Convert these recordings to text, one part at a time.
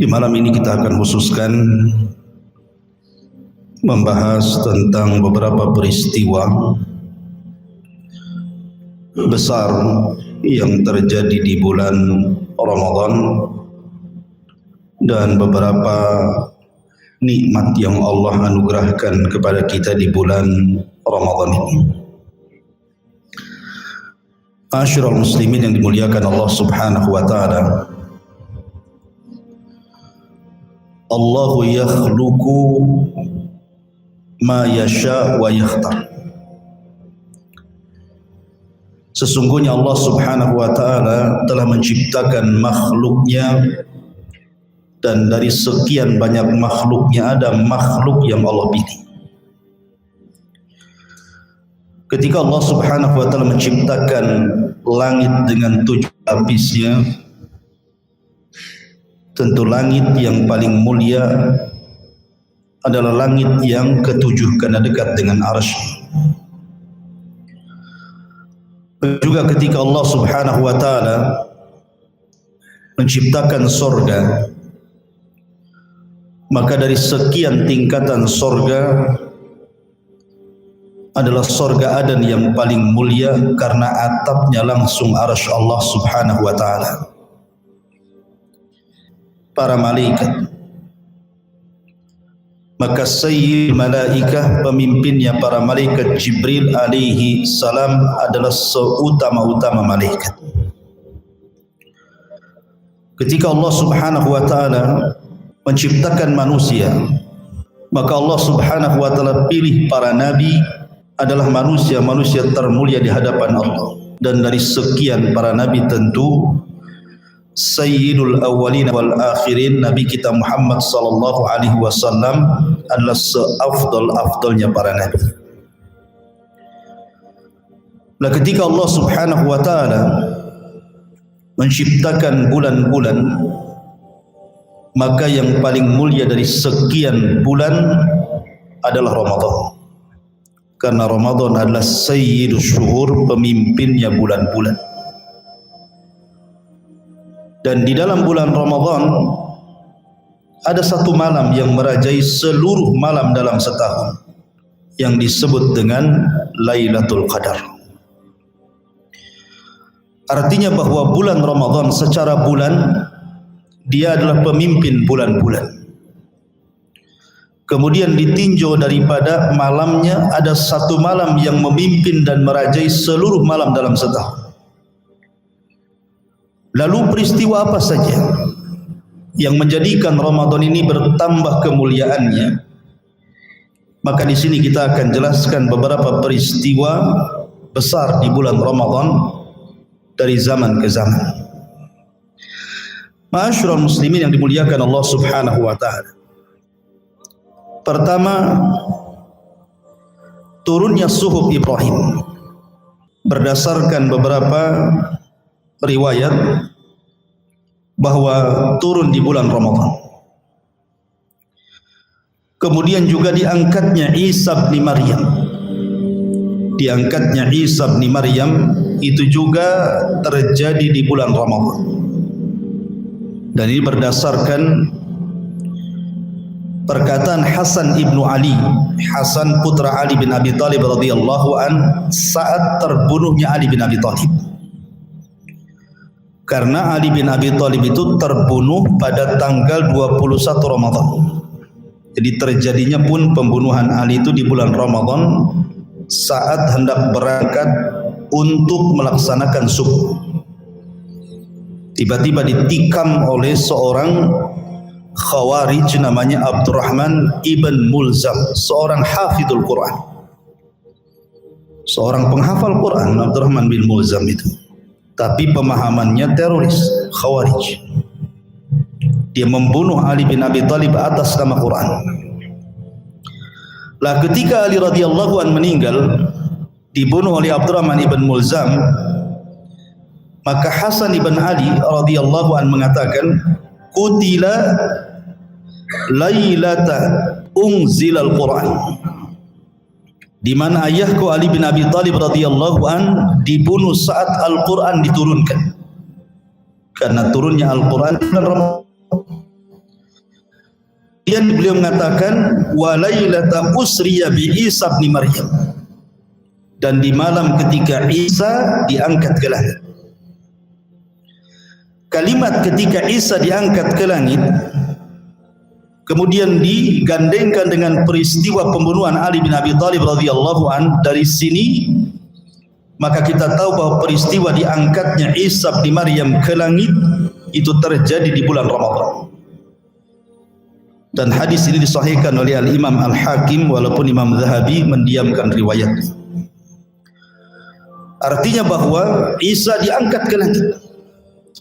Di malam ini kita akan khususkan membahas tentang beberapa peristiwa besar yang terjadi di bulan Ramadan dan beberapa nikmat yang Allah anugerahkan kepada kita di bulan Ramadan ini. Ma'asyiral muslimin yang dimuliakan Allah Subhanahu wa taala. Allahu yakhluqu ma yasha wa yakhtar. Sesungguhnya Allah Subhanahu wa taala telah menciptakan makhluknya, dan dari sekian banyak makhluknya ada makhluk yang Allah pilih. Ketika Allah Subhanahu wa taala menciptakan langit dengan 7 lapisnya, tentu langit yang paling mulia adalah langit yang ketujuh karena dekat dengan arsy. Juga ketika Allah Subhanahu wa taala menciptakan sorga, maka dari sekian tingkatan sorga adalah sorga Aden yang paling mulia karena atapnya langsung arsy Allah Subhanahu wa taala. Para malaikat, maka sayyid malaikah, pemimpinnya para malaikat Jibril alaihi salam adalah seutama-utama malaikat. Ketika Allah Subhanahu wa taala menciptakan manusia, maka Allah Subhanahu wa taala pilih para nabi adalah manusia termulia di hadapan Allah. Dan dari sekian para nabi tentu Sayyidul awwalin wal akhirin, Nabi kita Muhammad sallallahu alaihi wasallam adalah seafdal-afdalnya para nabi. Nah, ketika Allah Subhanahu wa taala menciptakan bulan-bulan, maka yang paling mulia dari sekian bulan adalah Ramadan. Karena Ramadan adalah sayyidus syuhur, pemimpinnya bulan-bulan. Dan di dalam bulan Ramadan ada satu malam yang merajai seluruh malam dalam setahun, yang disebut dengan Lailatul Qadar. Artinya bahwa bulan Ramadan secara bulan dia adalah pemimpin bulan-bulan. Kemudian ditinjau daripada malamnya, ada satu malam yang memimpin dan merajai seluruh malam dalam setahun. Lalu peristiwa apa saja yang menjadikan Ramadan ini bertambah kemuliaannya? Maka di sini kita akan jelaskan beberapa peristiwa besar di bulan Ramadan dari zaman ke zaman. Ma'asyiral muslimin yang dimuliakan Allah Subhanahu wa taala. Pertama, turunnya suhuf Ibrahim. Berdasarkan beberapa riwayat bahwa turun di bulan Ramadan. Kemudian juga diangkatnya Isa bin Maryam. Diangkatnya Isa bin Maryam itu juga terjadi di bulan Ramadan. Dan ini berdasarkan perkataan Hasan ibnu Ali, Hasan putra Ali bin Abi Thalib radhiyallahu an, saat terbunuhnya Ali bin Abi Thalib. Karena Ali bin Abi Thalib itu terbunuh pada tanggal 21 Ramadan. Jadi terjadinya pun pembunuhan Ali itu di bulan Ramadan saat hendak berangkat untuk melaksanakan subuh. Tiba-tiba ditikam oleh seorang Khawarij namanya Abdurrahman ibn Mulzam, seorang hafidul Quran. Seorang penghafal Quran, Abdurrahman bin Mulzam itu. Tapi pemahamannya teroris, Khawarij. Dia membunuh Ali bin Abi Thalib atas nama Quran. Lah ketika Ali radhiyallahu an meninggal, dibunuh oleh Abdurrahman ibn Mulzam, maka Hasan ibn Ali radhiyallahu an mengatakan, "Qutila lailata unzilal Quran." Di mana ayahku Ali bin Abi Thalib radhiyallahu an dibunuh saat Al-Quran diturunkan. Karena turunnya Al-Quran dan Ramadan. Kemudian beliau mengatakan wa lailata usriya bi Isa bin Maryam, dan di malam ketika Isa diangkat ke langit. Kalimat ketika Isa diangkat ke langit kemudian digandengkan dengan peristiwa pembunuhan Ali bin Abi Thalib radhiyallahu an. Dari sini maka kita tahu bahwa peristiwa diangkatnya Isa bin Maryam ke langit itu terjadi di bulan Ramadan. Dan hadis ini disahihkan oleh Al-Imam Al-Hakim walaupun Imam Zahabi mendiamkan riwayat. Artinya bahwa Isa diangkat ke langit.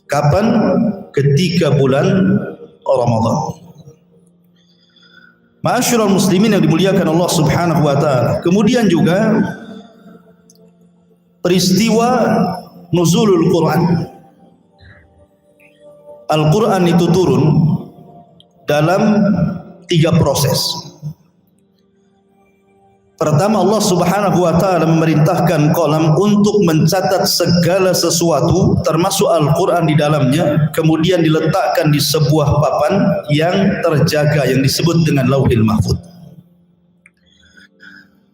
Kapan? Ketika bulan Ramadan. Ma'asyiral muslimin yang dimuliakan Allah Subhanahu wa taala. Kemudian juga peristiwa nuzulul Quran. Al-Quran itu turun dalam 3 proses. Pertama, Allah Subhanahu wa taala memerintahkan qalam untuk mencatat segala sesuatu termasuk Al-Quran di dalamnya, kemudian diletakkan di sebuah papan yang terjaga yang disebut dengan Lauhil Mahfuz.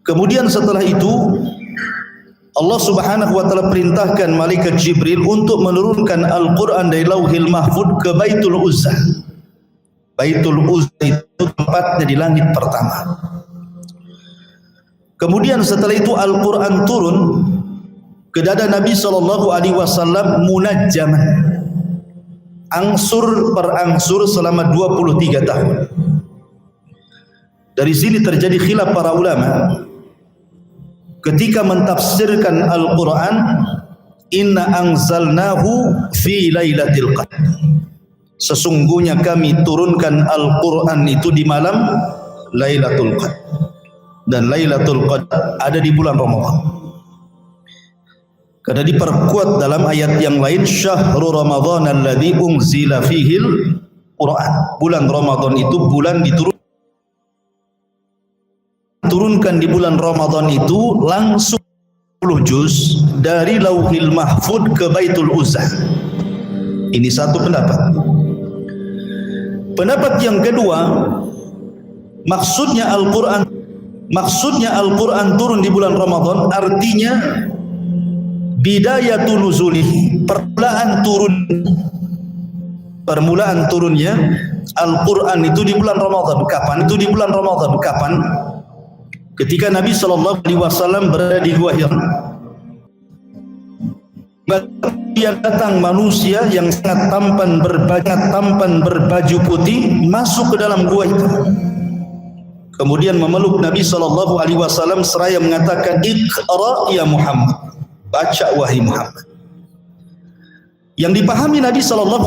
Kemudian setelah itu Allah Subhanahu wa taala perintahkan malaikat Jibril untuk menurunkan Al-Quran dari Lauhil Mahfuz ke Baitul Uzzah. Baitul Uzzah itu tempatnya di langit pertama. Kemudian setelah itu Al-Quran turun ke dada Nabi SAW munajjaman, angsur per angsur selama 23 tahun. Dari sini terjadi khilaf para ulama ketika mentafsirkan Al-Quran, inna anzalnahu fi lailatul qadr. Sesungguhnya kami turunkan Al-Quran itu di malam Lailatul Qadar, dan Lailatul Qadar ada di bulan Ramadan. Karena diperkuat dalam ayat yang lain, syahrul Ramadan alladzi unzila fihil Quran. Bulan Ramadan itu bulan diturunkan di bulan Ramadan itu langsung 10 juz dari Lauhil Mahfuz ke Baitul Uzzah. Ini satu pendapat. Pendapat yang kedua, maksudnya Al-Quran turun di bulan Ramadan artinya bidayatun nuzulih, permulaan turunnya Al-Quran itu di bulan Ramadan. Kapan itu di bulan Ramadan? Kapan? Ketika Nabi SAW berada di Gua Hira, yang datang manusia yang sangat tampan berbaju putih masuk ke dalam gua itu, kemudian memeluk Nabi SAW seraya mengatakan, Iqra ya Muhammad, baca wahai Muhammad. Yang dipahami Nabi SAW,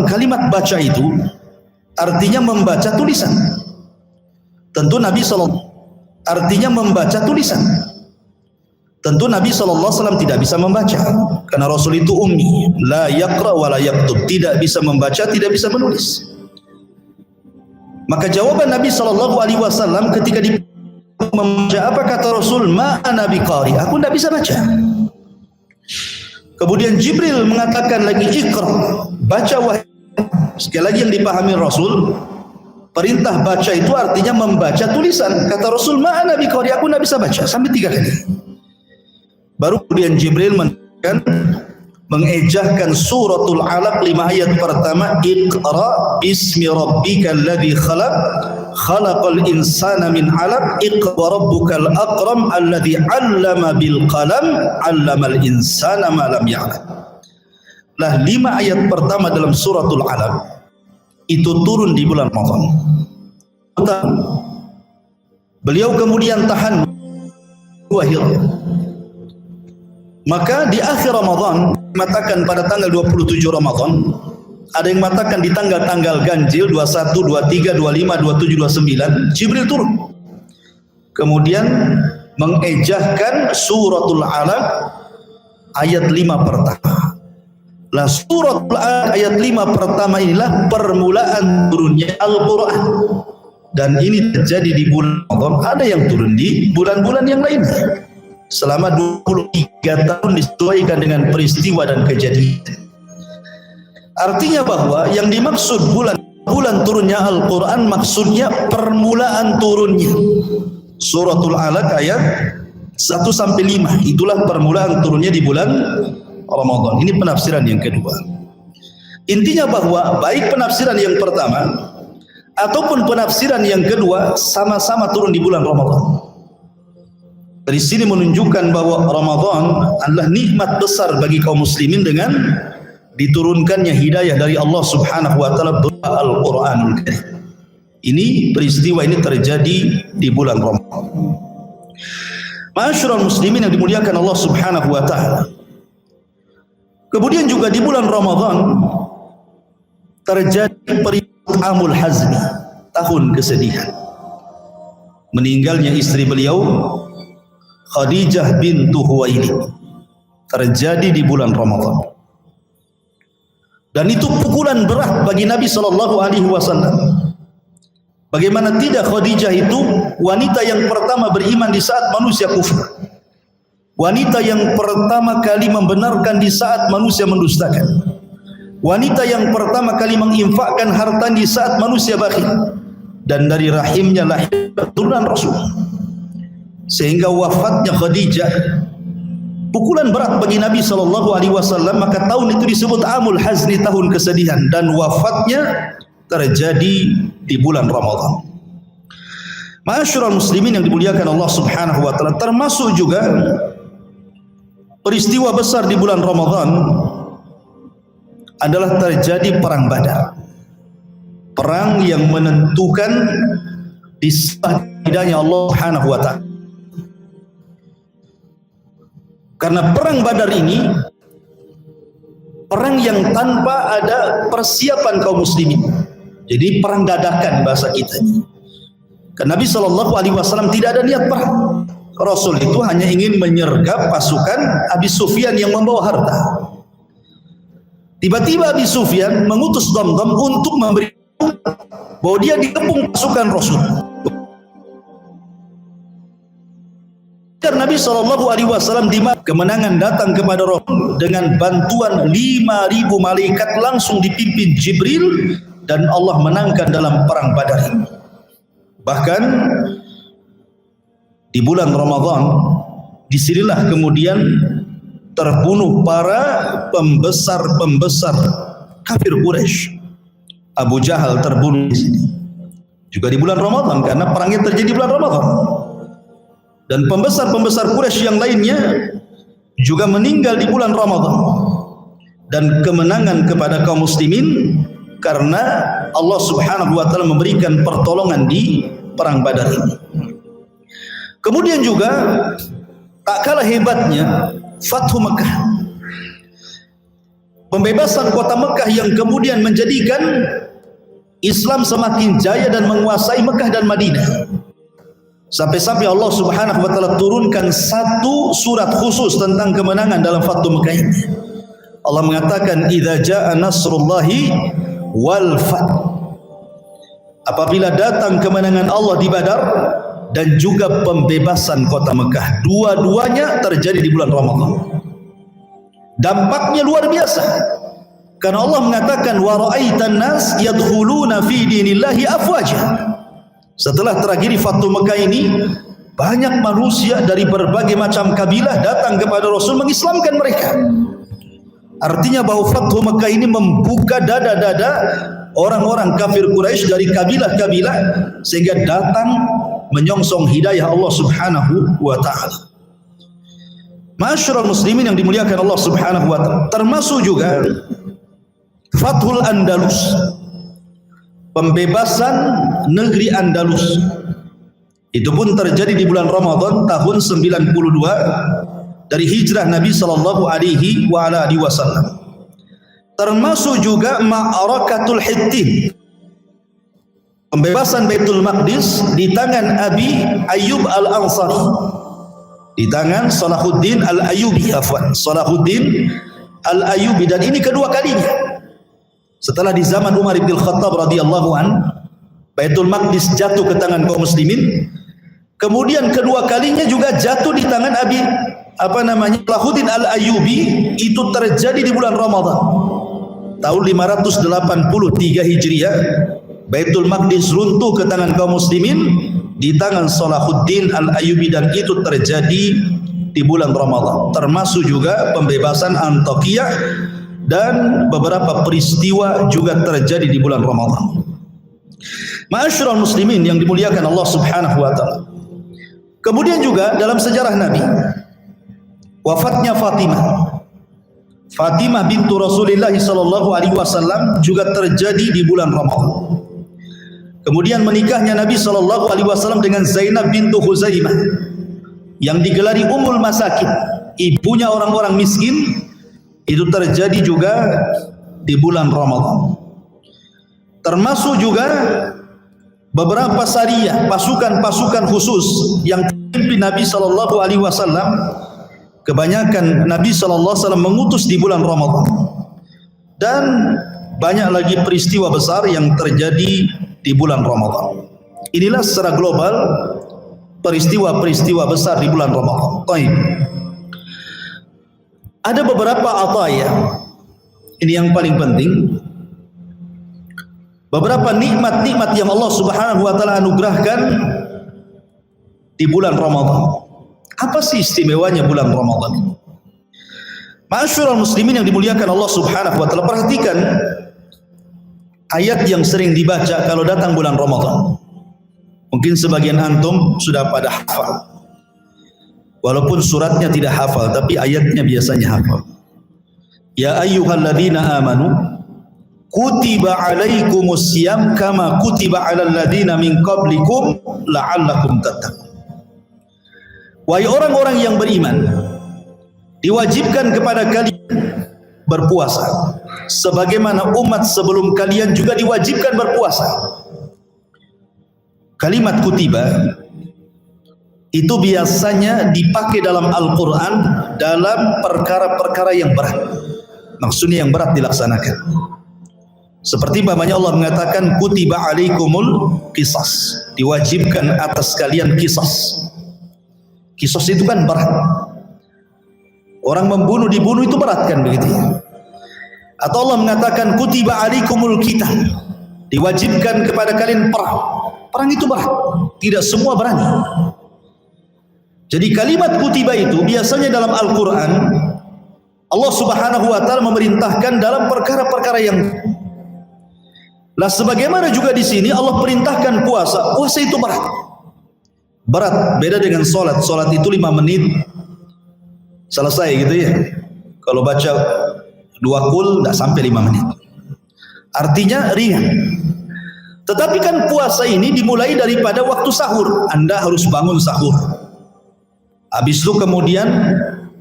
kalimat baca itu artinya membaca tulisan. Tentu Nabi SAW artinya membaca tulisan. Tentu Nabi SAW tidak bisa membaca karena Rasul itu ummi, la yaqra wa la yaktub, tidak bisa membaca, tidak bisa menulis. Maka jawaban Nabi SAW ketika membaca, apa kata Rasul? Ma ana biqari, aku tidak bisa baca. Kemudian Jibril mengatakan lagi, Iqra, baca wahai. Sekali lagi yang dipahami Rasul, perintah baca itu artinya membaca tulisan. Kata Rasul, ma ana biqari, aku tidak bisa baca, sampai 3 kali. Baru kemudian Jibril mengejahkan suratul Alaq 5 ayat pertama, Iqra bismi rabbikal ladzi khalaq, khalaqal insana min 'alaq, Iqra rabbukal akram alladzi 'allama bil qalam, 'allamal insana ma lam ya'lam. Lah 5 ayat pertama dalam suratul Alaq itu turun di bulan Ramadan. Beliau kemudian tahan wahil. Maka di akhir Ramadan, mengatakan pada tanggal 27 Ramadan, ada yang mengatakan di tanggal-tanggal ganjil 21, 23, 25, 27, 29, Jibril turun. Kemudian mengejahkan suratul Alaq ayat 5 pertama. Lah suratul Alaq ayat 5 pertama inilah permulaan turunnya Al-Quran. Dan ini terjadi di bulan Ramadan, ada yang turun di bulan-bulan yang lainnya. Selama 23 tahun disesuaikan dengan peristiwa dan kejadian. Artinya bahwa yang dimaksud bulan bulan turunnya Al-Quran maksudnya permulaan turunnya. Suratul Alaq ayat 1-5 itulah permulaan turunnya di bulan Ramadan. Ini penafsiran yang kedua. Intinya bahwa baik penafsiran yang pertama ataupun penafsiran yang kedua sama-sama turun di bulan Ramadan. Dari sini menunjukkan bahwa Ramadan adalah nikmat besar bagi kaum muslimin dengan diturunkannya hidayah dari Allah Subhanahu wa taala berupa Al-Qur'anul Karim. Ini peristiwa ini terjadi di bulan Ramadan. Ma'asyiral muslimin yang dimuliakan Allah Subhanahu wa taala. Kemudian juga di bulan Ramadan terjadi peristiwa Amul Hazmi, tahun kesedihan. Meninggalnya istri beliau Khadijah bintu Khuwailid terjadi di bulan Ramadan. Dan itu pukulan berat bagi Nabi SAW. Bagaimana tidak, Khadijah itu wanita yang pertama beriman di saat manusia kufur. Wanita yang pertama kali membenarkan di saat manusia mendustakan. Wanita yang pertama kali menginfakkan harta di saat manusia bakhil. Dan dari rahimnya lahir keturunan Rasul. Sehingga wafatnya Khadijah pukulan berat bagi Nabi SAW, maka tahun itu disebut Amul Hazni, tahun kesedihan, dan wafatnya terjadi di bulan Ramadan. Ma'asyiral muslimin yang dimuliakan Allah Subhanahu wa taala, termasuk juga peristiwa besar di bulan Ramadan adalah terjadi perang Badar. Perang yang menentukan hidayahnya Allah Subhanahu wa taala. Karena perang Badar ini perang yang tanpa ada persiapan kaum muslimin. Jadi perang dadakan bahasa kita. Karena Nabi SAW tidak ada niat perang. Rasul itu hanya ingin menyergap pasukan Abi Sufyan yang membawa harta. Tiba-tiba Abi Sufyan mengutus Damdam untuk memberi bahwa dia dikepung pasukan Rasul. Nabi SAW kemenangan datang kepada Rasul dengan bantuan 5.000 malaikat langsung dipimpin Jibril, dan Allah menangkan dalam perang Badar ini. Bahkan di bulan Ramadan disinilah kemudian terbunuh para pembesar-pembesar kafir Quraisy. Abu Jahal terbunuh di sini juga di bulan Ramadan, karena perangnya terjadi di bulan Ramadan. Dan pembesar-pembesar Quraisy yang lainnya juga meninggal di bulan Ramadan. Dan kemenangan kepada kaum muslimin karena Allah Subhanahu wa taala memberikan pertolongan di perang Badar ini. Kemudian juga tak kalah hebatnya Fathu Mekah, pembebasan kota Mekah yang kemudian menjadikan Islam semakin jaya dan menguasai Mekah dan Madinah. Sampai-sampai Allah Subhanahu wa taala turunkan satu surat khusus tentang kemenangan dalam Fathu Mekah ini. Allah mengatakan, "Idza jaa nasrullahi wal fath." Apabila datang kemenangan Allah di Badar dan juga pembebasan kota Mekah, dua-duanya terjadi di bulan Ramadan. Dampaknya luar biasa. Karena Allah mengatakan, "Wa ra'aitan nas yadkhuluna fi dinillahi afwaja." Setelah tragedi Fathu Mekah ini, banyak manusia dari berbagai macam kabilah datang kepada Rasul mengislamkan mereka. Artinya bahwa Fathu Mekah ini membuka dada-dada orang-orang kafir Quraisy dari kabilah-kabilah, sehingga datang menyongsong hidayah Allah Subhanahu wa taala. Ma'asyiral muslimin yang dimuliakan Allah Subhanahu wa taala, termasuk juga Fathul Andalus, pembebasan negeri Andalus. Itu pun terjadi di bulan Ramadan tahun 92 dari hijrah Nabi sallallahu alaihi wasallam. Termasuk juga Ma'arakatul Hittin, pembebasan Baitul Maqdis di tangan Abi Ayyub Al-Ansari, di tangan Salahuddin Al-Ayyubi, Salahuddin Al-Ayyubi. Dan ini kedua kalinya setelah di zaman Umar bin Khattab radhiyallahu an, Baitul Maqdis jatuh ke tangan kaum muslimin. Kemudian kedua kalinya juga jatuh di tangan Salahuddin Al-Ayyubi, itu terjadi di bulan Ramadan. tahun 583 Hijriah, Baitul Maqdis runtuh ke tangan kaum muslimin di tangan Salahuddin Al-Ayyubi, dan itu terjadi di bulan Ramadan, termasuk juga pembebasan Antakya dan beberapa peristiwa juga terjadi di bulan Ramadan. Ma'asyiral muslimin yang dimuliakan Allah Subhanahu wa taala. Kemudian juga dalam sejarah Nabi, wafatnya Fatimah bintu Rasulullah sallallahu alaihi wasallam juga terjadi di bulan Ramadan. Kemudian menikahnya Nabi sallallahu alaihi wasallam dengan Zainab bintu Khuzaimah yang digelari Ummul Masakin, ibunya orang-orang miskin, itu terjadi juga di bulan Ramadan. Termasuk juga beberapa sariyah, pasukan-pasukan khusus yang dipimpin Nabi sallallahu alaihi wasallam. Kebanyakan Nabi sallallahu alaihi wasallam mengutus di bulan Ramadan. Dan banyak lagi peristiwa besar yang terjadi di bulan Ramadan. Inilah secara global peristiwa-peristiwa besar di bulan Ramadan. Baik. Ada beberapa ataya, ini yang paling penting, beberapa nikmat-nikmat yang Allah Subhanahu wa taala anugerahkan di bulan Ramadan. Apa sih istimewanya bulan Ramadan ini? Ma'asyiral muslimin yang dimuliakan Allah Subhanahu wa taala, perhatikan ayat yang sering dibaca kalau datang bulan Ramadan. Mungkin sebagian antum sudah pada hafal. Walaupun suratnya tidak hafal, tapi ayatnya biasanya hafal. Ya ayyuhalladzina amanu kutiba alaikumus syiyam kama kutiba alal ladzina min qablikum la'allakum tattaqun. Wahai orang-orang yang beriman, diwajibkan kepada kalian berpuasa sebagaimana umat sebelum kalian juga diwajibkan berpuasa. Kalimat kutiba itu biasanya dipakai dalam Al-Quran dalam perkara-perkara yang berat, maksudnya yang berat dilaksanakan. Seperti umpamanya Allah mengatakan kutiba alaikumul qisas, diwajibkan atas kalian qisas. Qisas itu kan berat. Orang membunuh, dibunuh itu berat kan begitu ya. Atau Allah mengatakan kutiba alaikumul qital, diwajibkan kepada kalian perang. Perang itu berat, tidak semua berani. Jadi kalimat kutiba itu biasanya dalam Al-Quran Allah Subhanahu wa taala memerintahkan dalam perkara-perkara yang, lah sebagaimana juga di sini Allah perintahkan puasa. Puasa itu berat. Berat, beda dengan sholat. Sholat itu 5 menit selesai gitu ya. Kalau baca 2 kul tidak sampai 5 menit. Artinya ringan. Tetapi kan puasa ini dimulai daripada waktu sahur. Anda harus bangun sahur. Habis itu kemudian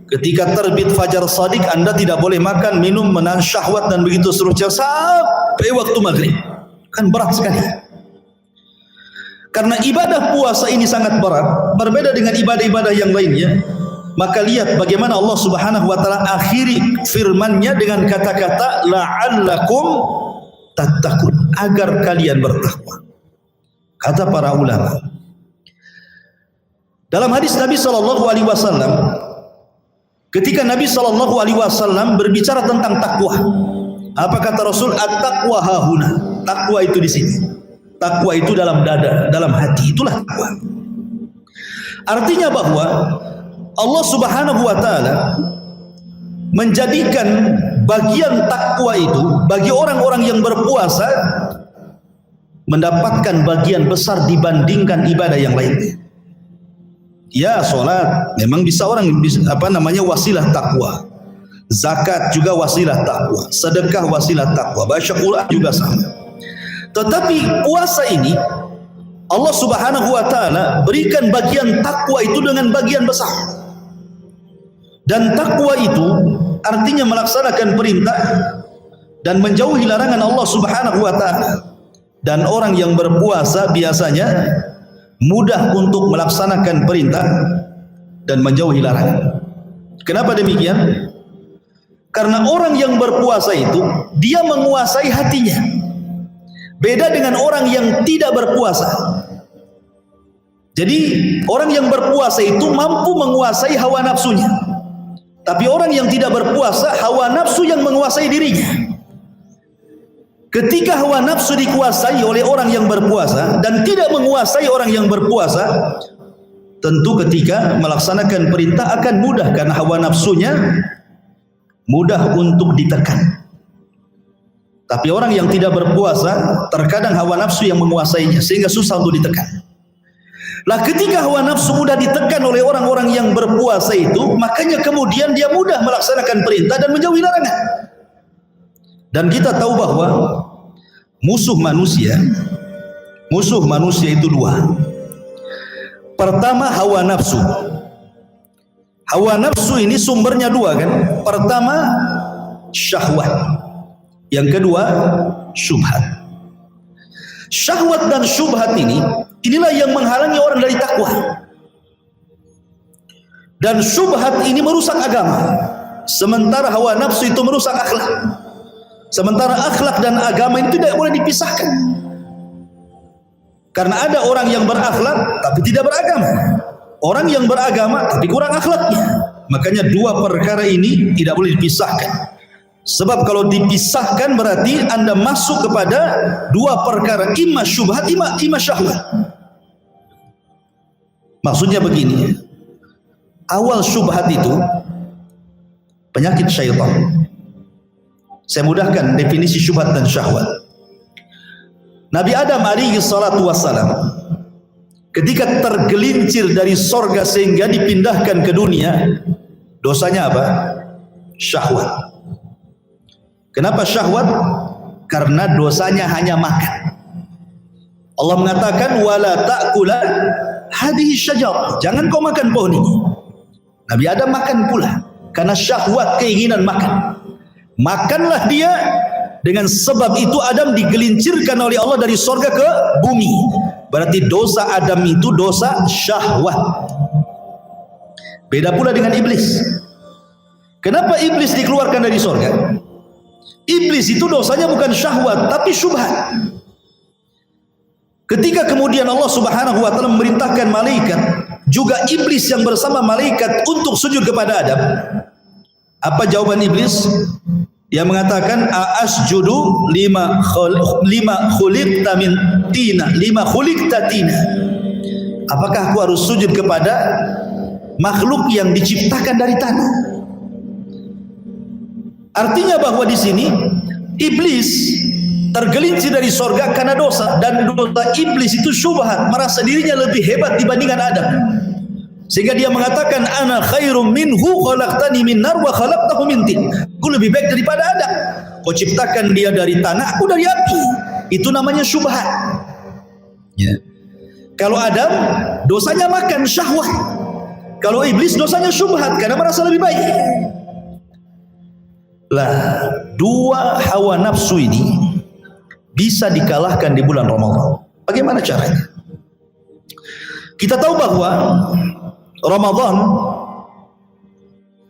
ketika terbit fajar shadiq, Anda tidak boleh makan, minum, menahan syahwat dan begitu seterusnya sampai waktu maghrib. Kan berat sekali. Karena ibadah puasa ini sangat berat, berbeda dengan ibadah-ibadah yang lainnya. Maka lihat bagaimana Allah Subhanahu wa taala akhiri firman-Nya dengan kata-kata la'allakum tattaqun, agar kalian bertakwa. Kata para ulama, dalam hadis Nabi sallallahu alaihi wasallam, ketika Nabi sallallahu alaihi wasallam berbicara tentang takwa, apa kata Rasul? At-taqwa hahuna. Takwa itu di sini. Takwa itu dalam dada, dalam hati, itulah takwa. Artinya bahwa Allah Subhanahu wa taala menjadikan bagian takwa itu bagi orang-orang yang berpuasa mendapatkan bagian besar dibandingkan ibadah yang lainnya. Ya, sholat memang bisa orang wasilah takwa. Zakat juga wasilah takwa, sedekah wasilah takwa, baca Quran juga sama. Tetapi puasa ini Allah Subhanahu wa taala berikan bagian takwa itu dengan bagian besar. Dan takwa itu artinya melaksanakan perintah dan menjauhi larangan Allah Subhanahu wa taala. Dan orang yang berpuasa biasanya mudah untuk melaksanakan perintah dan menjauhi larangan. Kenapa demikian? Karena orang yang berpuasa itu dia menguasai hatinya. Beda dengan orang yang tidak berpuasa. Jadi orang yang berpuasa itu mampu menguasai hawa nafsunya. Tapi orang yang tidak berpuasa, hawa nafsu yang menguasai dirinya. Ketika hawa nafsu dikuasai oleh orang yang berpuasa dan tidak menguasai orang yang berpuasa, tentu ketika melaksanakan perintah akan mudah karena hawa nafsunya mudah untuk ditekan. Tapi orang yang tidak berpuasa, terkadang hawa nafsu yang menguasainya sehingga susah untuk ditekan. Lah ketika hawa nafsu mudah ditekan oleh orang-orang yang berpuasa itu, makanya kemudian dia mudah melaksanakan perintah dan menjauhi larangan. Dan kita tahu bahwa musuh manusia itu dua. Pertama hawa nafsu. Hawa nafsu ini sumbernya dua kan. Pertama syahwat. Yang kedua syubhat. Syahwat dan syubhat inilah yang menghalangi orang dari takwa. Dan syubhat ini merusak agama. Sementara hawa nafsu itu merusak akhlak. Sementara akhlak dan agama itu tidak boleh dipisahkan. Karena ada orang yang berakhlak tapi tidak beragama. Orang yang beragama tapi kurang akhlaknya. Makanya dua perkara ini tidak boleh dipisahkan. Sebab kalau dipisahkan berarti Anda masuk kepada dua perkara, imma syubhat, imma syahwat. Maksudnya begini, awal syubhat itu penyakit syaitan. Saya mudahkan definisi syubhat dan syahwat. Nabi Adam alaihi salatu wassalam ketika tergelincir dari sorga sehingga dipindahkan ke dunia, dosanya apa? Syahwat. Kenapa syahwat? Karena dosanya hanya makan. Allah mengatakan wala ta'kula hadhihi syajarah. Jangan kau makan pohon ini. Nabi Adam makan pula karena syahwat, keinginan makan. Makanlah dia, dengan sebab itu Adam digelincirkan oleh Allah dari sorga ke bumi. Berarti dosa Adam itu dosa syahwat. Beda pula dengan iblis. Kenapa iblis dikeluarkan dari sorga? Iblis itu dosanya bukan syahwat tapi syubhat. Ketika kemudian Allah Subhanahu wa taala memerintahkan malaikat, juga iblis yang bersama malaikat untuk sujud kepada Adam. Apa jawaban iblis? Dia mengatakan asjudu lima khuliqta min tina, lima khuliqta tina. Apakah aku harus sujud kepada makhluk yang diciptakan dari tanah? Artinya bahwa di sini iblis tergelincir dari sorga karena dosa, dan dosa iblis itu syubhat, merasa dirinya lebih hebat dibandingkan Adam. Sehingga dia mengatakan ana khairum minhu khalaqtani min nar wa khalaqtahu min tin. Aku lebih baik daripada Adam. Kau ciptakan dia dari tanah, aku dari api. Itu namanya syubhat. Ya. Kalau Adam dosanya makan syahwat. Kalau iblis dosanya syubhat karena merasa lebih baik. Lah, dua hawa nafsu ini bisa dikalahkan di bulan Ramadan. Bagaimana caranya? Kita tahu bahwa Ramadan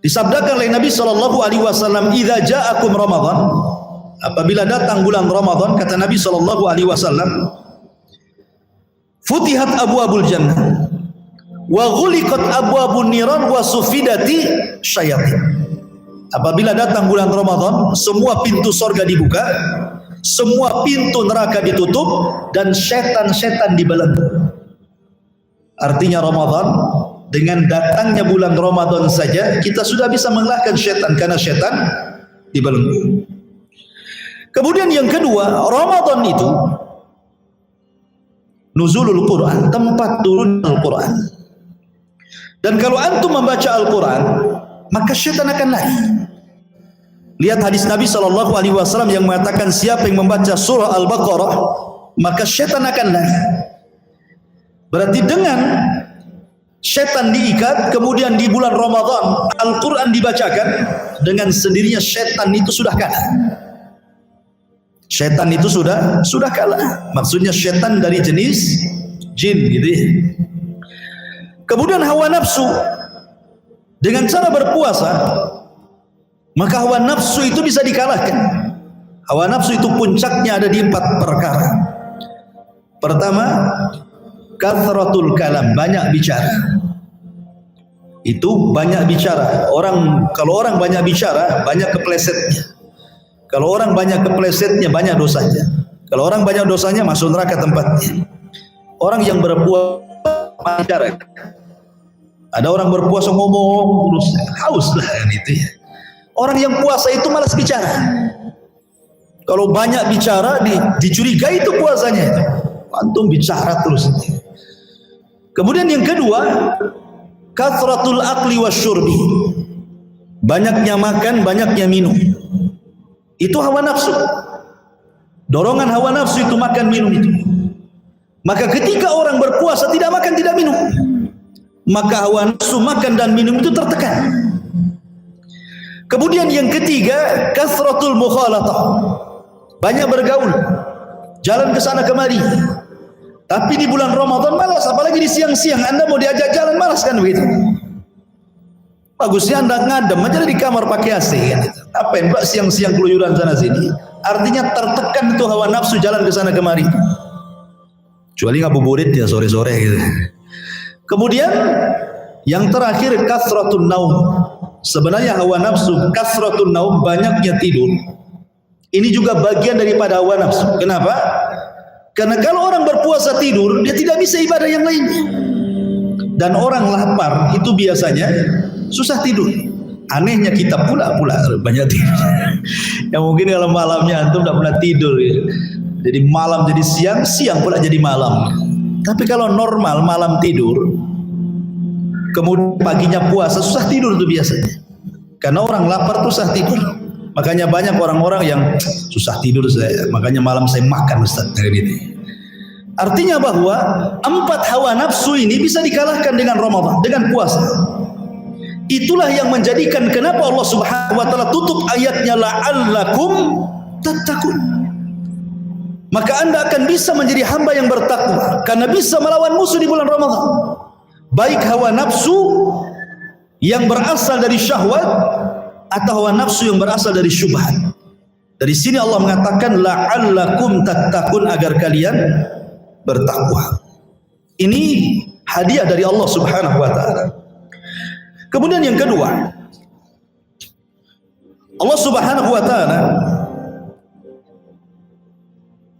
disabdakan oleh Nabi sallallahu alaihi wasallam, "Idza ja'akum Ramadan," apabila datang bulan Ramadan, kata Nabi sallallahu alaihi wasallam, "Futihat abwabul jannah wa ghuliqat abwabun niran wa sufidati syayatin." Apabila datang bulan Ramadan, semua pintu sorga dibuka, semua pintu neraka ditutup, dan setan-setan dibelenggu. Artinya Ramadan, dengan datangnya bulan Ramadan saja kita sudah bisa mengalahkan setan, karena setan dibelenggu. Kemudian yang kedua, Ramadan itu nuzulul Quran, tempat turun Al-Quran. Dan kalau antum membaca Al-Quran, maka setan akan lari. Lihat hadis Nabi SAW yang mengatakan siapa yang membaca surah Al-Baqarah, maka setan akan lari. Berarti dengan setan diikat, kemudian di bulan Ramadan Al-Quran dibacakan, dengan sendirinya setan itu sudah kalah. Setan itu sudah kalah. Maksudnya setan dari jenis jin gitu ya. Kemudian hawa nafsu, dengan cara berpuasa, maka hawa nafsu itu bisa dikalahkan. Hawa nafsu itu puncaknya ada di 4 perkara. Pertama, kathratul kalam, banyak bicara. Itu banyak bicara. Kalau orang banyak bicara, banyak keplesetnya. Kalau orang banyak keplesetnya, banyak dosanya. Kalau orang banyak dosanya, masuk neraka tempatnya. Orang yang berpuasa bicara. Ada orang berpuasa ngomong terus haus lah kan itu ya. Orang yang puasa itu malas bicara. Kalau banyak bicara dicurigai itu puasanya itu. Antum bicara terus. Kemudian yang kedua, kathratul akli wasyurbi. Banyaknya makan, banyaknya minum. Itu hawa nafsu. Dorongan hawa nafsu itu makan minum itu. Maka ketika orang berpuasa tidak makan tidak minum, maka hawa nafsu makan dan minum itu tertekan. Kemudian yang ketiga, kathratul mukhalatah. Banyak bergaul, jalan ke sana kemari. Tapi di bulan Ramadan malas, apalagi di siang-siang Anda mau diajak jalan malas kan begitu. Bagusnya Anda ngadem aja di kamar pakai AC kan. Apain Pak siang-siang keluyuran sana sini? Artinya tertekan itu hawa nafsu jalan ke sana kemari. Kecuali ngabuburit ya sore-sore gitu. Kemudian yang terakhir kasratun naum. Sebenarnya hawa nafsu kasratun naum, banyaknya tidur. Ini juga bagian daripada hawa nafsu. Kenapa? Karena kalau orang berpuasa tidur, dia tidak bisa ibadah yang lainnya. Dan orang lapar itu biasanya susah tidur. Anehnya kita pula banyak tidur. Yang mungkin kalau malamnya antum tidak pernah tidur ya. Jadi malam jadi siang, siang pula jadi malam. Tapi kalau normal malam tidur, kemudian paginya puasa, susah tidur itu biasanya. Karena orang lapar tuh susah tidur. Makanya banyak orang-orang yang susah tidur saya. Makanya malam saya makan Ustaz hari ini. Artinya bahwa 4 hawa nafsu ini bisa dikalahkan dengan Ramadan, dengan puasa. Itulah yang menjadikan kenapa Allah Subhanahu wa taala tutup ayatnya la'allakum tattaqun. Maka Anda akan bisa menjadi hamba yang bertakwa karena bisa melawan musuh di bulan Ramadan. Baik hawa nafsu yang berasal dari syahwat atau hawa nafsu yang berasal dari syubhat. Dari sini Allah mengatakan la'allakum tattaqun, agar kalian bertakwa. Ini hadiah dari Allah Subhanahu wa taala. Kemudian yang kedua, Allah Subhanahu wa taala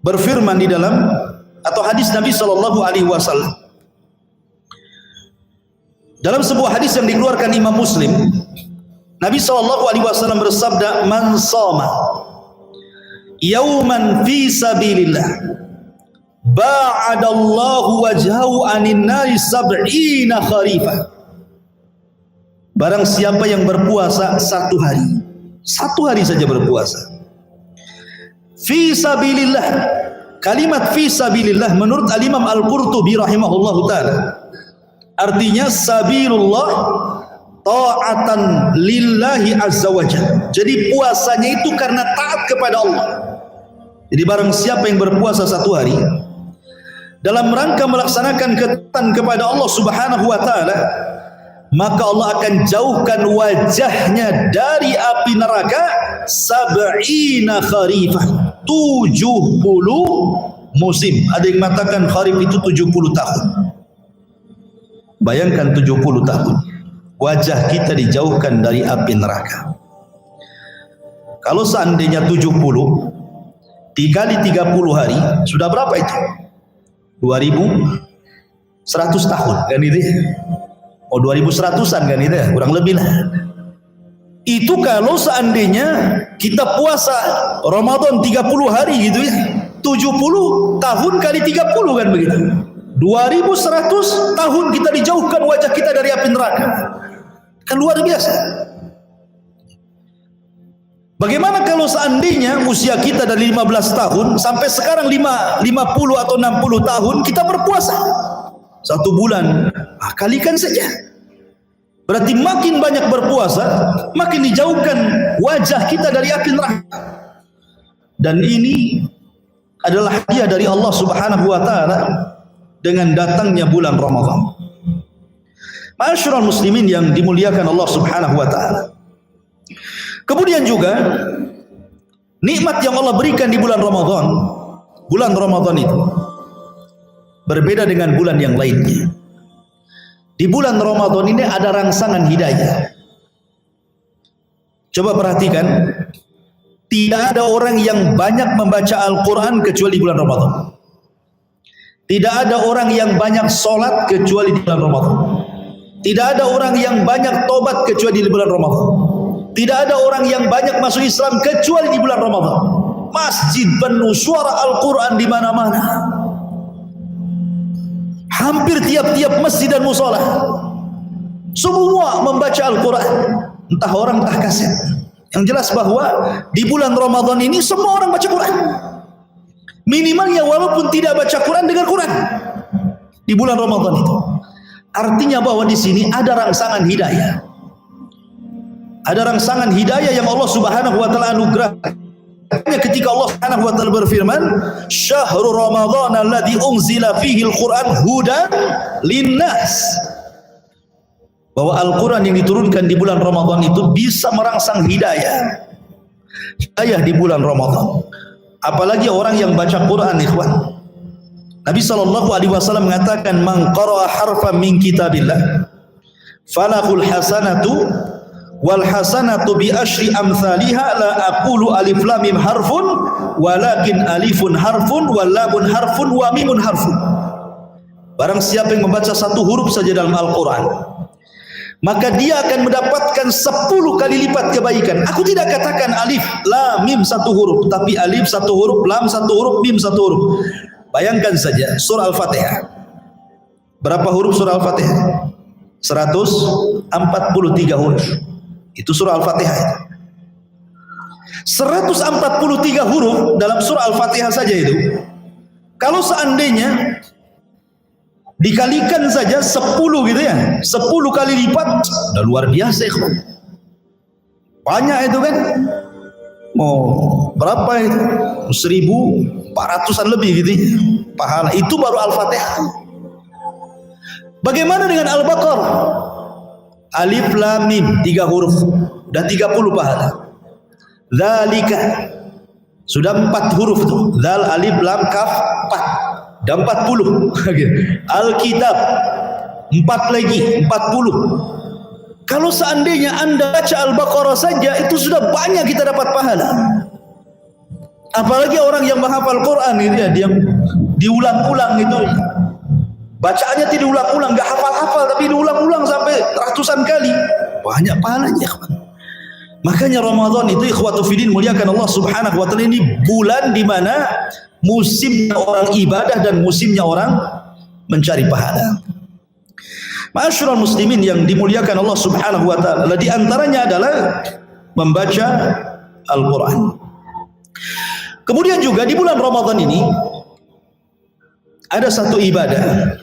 berfirman di dalam atau hadis Nabi sallallahu alaihi wasallam. Dalam sebuah hadis yang dikeluarkan Imam Muslim, Nabi sallallahu alaihi wasallam bersabda, "Man shama yauman fi sabilillah, ba'adallahu wajhahu 'anin nari sab'ina kharifah." Barang siapa yang berpuasa satu hari saja berpuasa, fi sabilillah. Kalimat fi sabilillah menurut Al-Imam Al-Qurtubi rahimahullahu ta'ala artinya sabilullah ta'atan lillahi azza wajalla. Jadi puasanya itu karena taat kepada Allah. Jadi barang siapa yang berpuasa satu hari dalam rangka melaksanakan ketaatan kepada Allah Subhanahu wa taala, maka Allah akan jauhkan wajahnya dari api neraka sab'ina kharifah, 70 musim. Ada yang mengatakan kharif itu 70 tahun. Bayangkan 70 tahun wajah kita dijauhkan dari api neraka. Kalau seandainya 70 dikali 30 hari sudah berapa itu? 2100 tahun kan itu ya? 2100-an kan itu ya, kurang lebih lah. Itu kalau seandainya kita puasa Ramadan 30 hari gitu ya, 70 tahun kali 30 kan begitu, 2100 tahun kita dijauhkan wajah kita dari api neraka. Kan luar biasa. Bagaimana kalau seandainya usia kita dari 15 tahun sampai sekarang 50 atau 60 tahun kita berpuasa satu bulan, kalikan saja. Berarti makin banyak berpuasa, makin dijauhkan wajah kita dari api neraka. Dan ini adalah hadiah dari Allah Subhanahu wa taala dengan datangnya bulan Ramadan. Ma'asyiral muslimin yang dimuliakan Allah Subhanahu wa taala. Kemudian juga nikmat yang Allah berikan di bulan Ramadan. Bulan Ramadan itu berbeda dengan bulan yang lainnya. Di bulan Ramadan ini ada rangsangan hidayah. Coba perhatikan, Tidak ada orang yang banyak membaca Al-Quran kecuali di bulan Ramadan. Tidak ada orang yang banyak solat kecuali di bulan Ramadan. Tidak ada orang yang banyak tobat kecuali di bulan Ramadan. Tidak ada orang yang banyak masuk Islam kecuali di bulan Ramadan. Masjid penuh, suara Al-Quran di mana-mana. Hampir tiap-tiap masjid dan musola semua membaca Al-Quran, entah orang entah kaset. Yang jelas bahwa di bulan Ramadan ini semua orang baca Quran. Minimalnya walaupun tidak baca Quran, dengar Quran di bulan Ramadan itu. Artinya bahwa di sini ada rangsangan hidayah. Ada rangsangan hidayah yang Allah Subhanahu wa taala anugerahkan. Ketika Allah Subhanahu wa taala berfirman, "Syahrul Ramadhan alladzi unzila fihi al-Qur'an hudan linnas." Bahwa Al-Quran yang diturunkan di bulan Ramadan itu bisa merangsang hidayah. Hidayah di bulan Ramadan. Apalagi orang yang baca Quran, ikhwan. Nabi SAW mengatakan, "Man qara'a harfan min kitabillah falahul hasanatu wal hasanatu bi asyri amsalihha la aqulu alif lam mim harfun walakin alifun harfun wal lamun harfun wa mimun harfun." Barang siapa yang membaca satu huruf saja dalam Al-Quran, maka dia akan mendapatkan 10 kali lipat kebaikan. Aku tidak katakan alif, lam, mim satu huruf, tapi alif satu huruf, lam satu huruf, mim satu huruf. Bayangkan saja surah Al-Fatihah. Berapa huruf surah Al-Fatihah? 143 huruf. Itu surah Al-Fatihah itu. 143 huruf dalam surah Al-Fatihah saja itu. Kalau seandainya dikalikan saja 10 gitu ya, 10 kali lipat, udah luar biasa ikhwan. Banyak itu kan. Mau berapa itu? 1.400-an lebih gitu ya, pahala. Itu baru Al-Fatihah. Bagaimana dengan Al-Baqarah? Alif lam mim 3 huruf, udah 30 pahala. Dzalika sudah 4 huruf tuh. Dzal alif lam kaf 4. Dan 40. Al-Kitab 4 lagi 40. Kalau seandainya anda baca Al-Baqarah saja, itu sudah banyak kita dapat pahala. Apalagi orang yang menghafal Quran gitu ya, dia diulang-ulang itu. Bacaannya tidak diulang-ulang, enggak hafal-hafal, tapi diulang-ulang sampai ratusan kali. Banyak pahalanya, ikhwan. Makanya Ramadan itu ikhwatu fiddin, muliakan Allah Subhanahu wa taala, ini bulan di mana musimnya orang ibadah dan musimnya orang mencari pahala. Ma'asyiral muslimin yang dimuliakan Allah Subhanahu wa taala, di antaranya adalah membaca Al-Qur'an. Kemudian juga di bulan Ramadan ini ada satu ibadah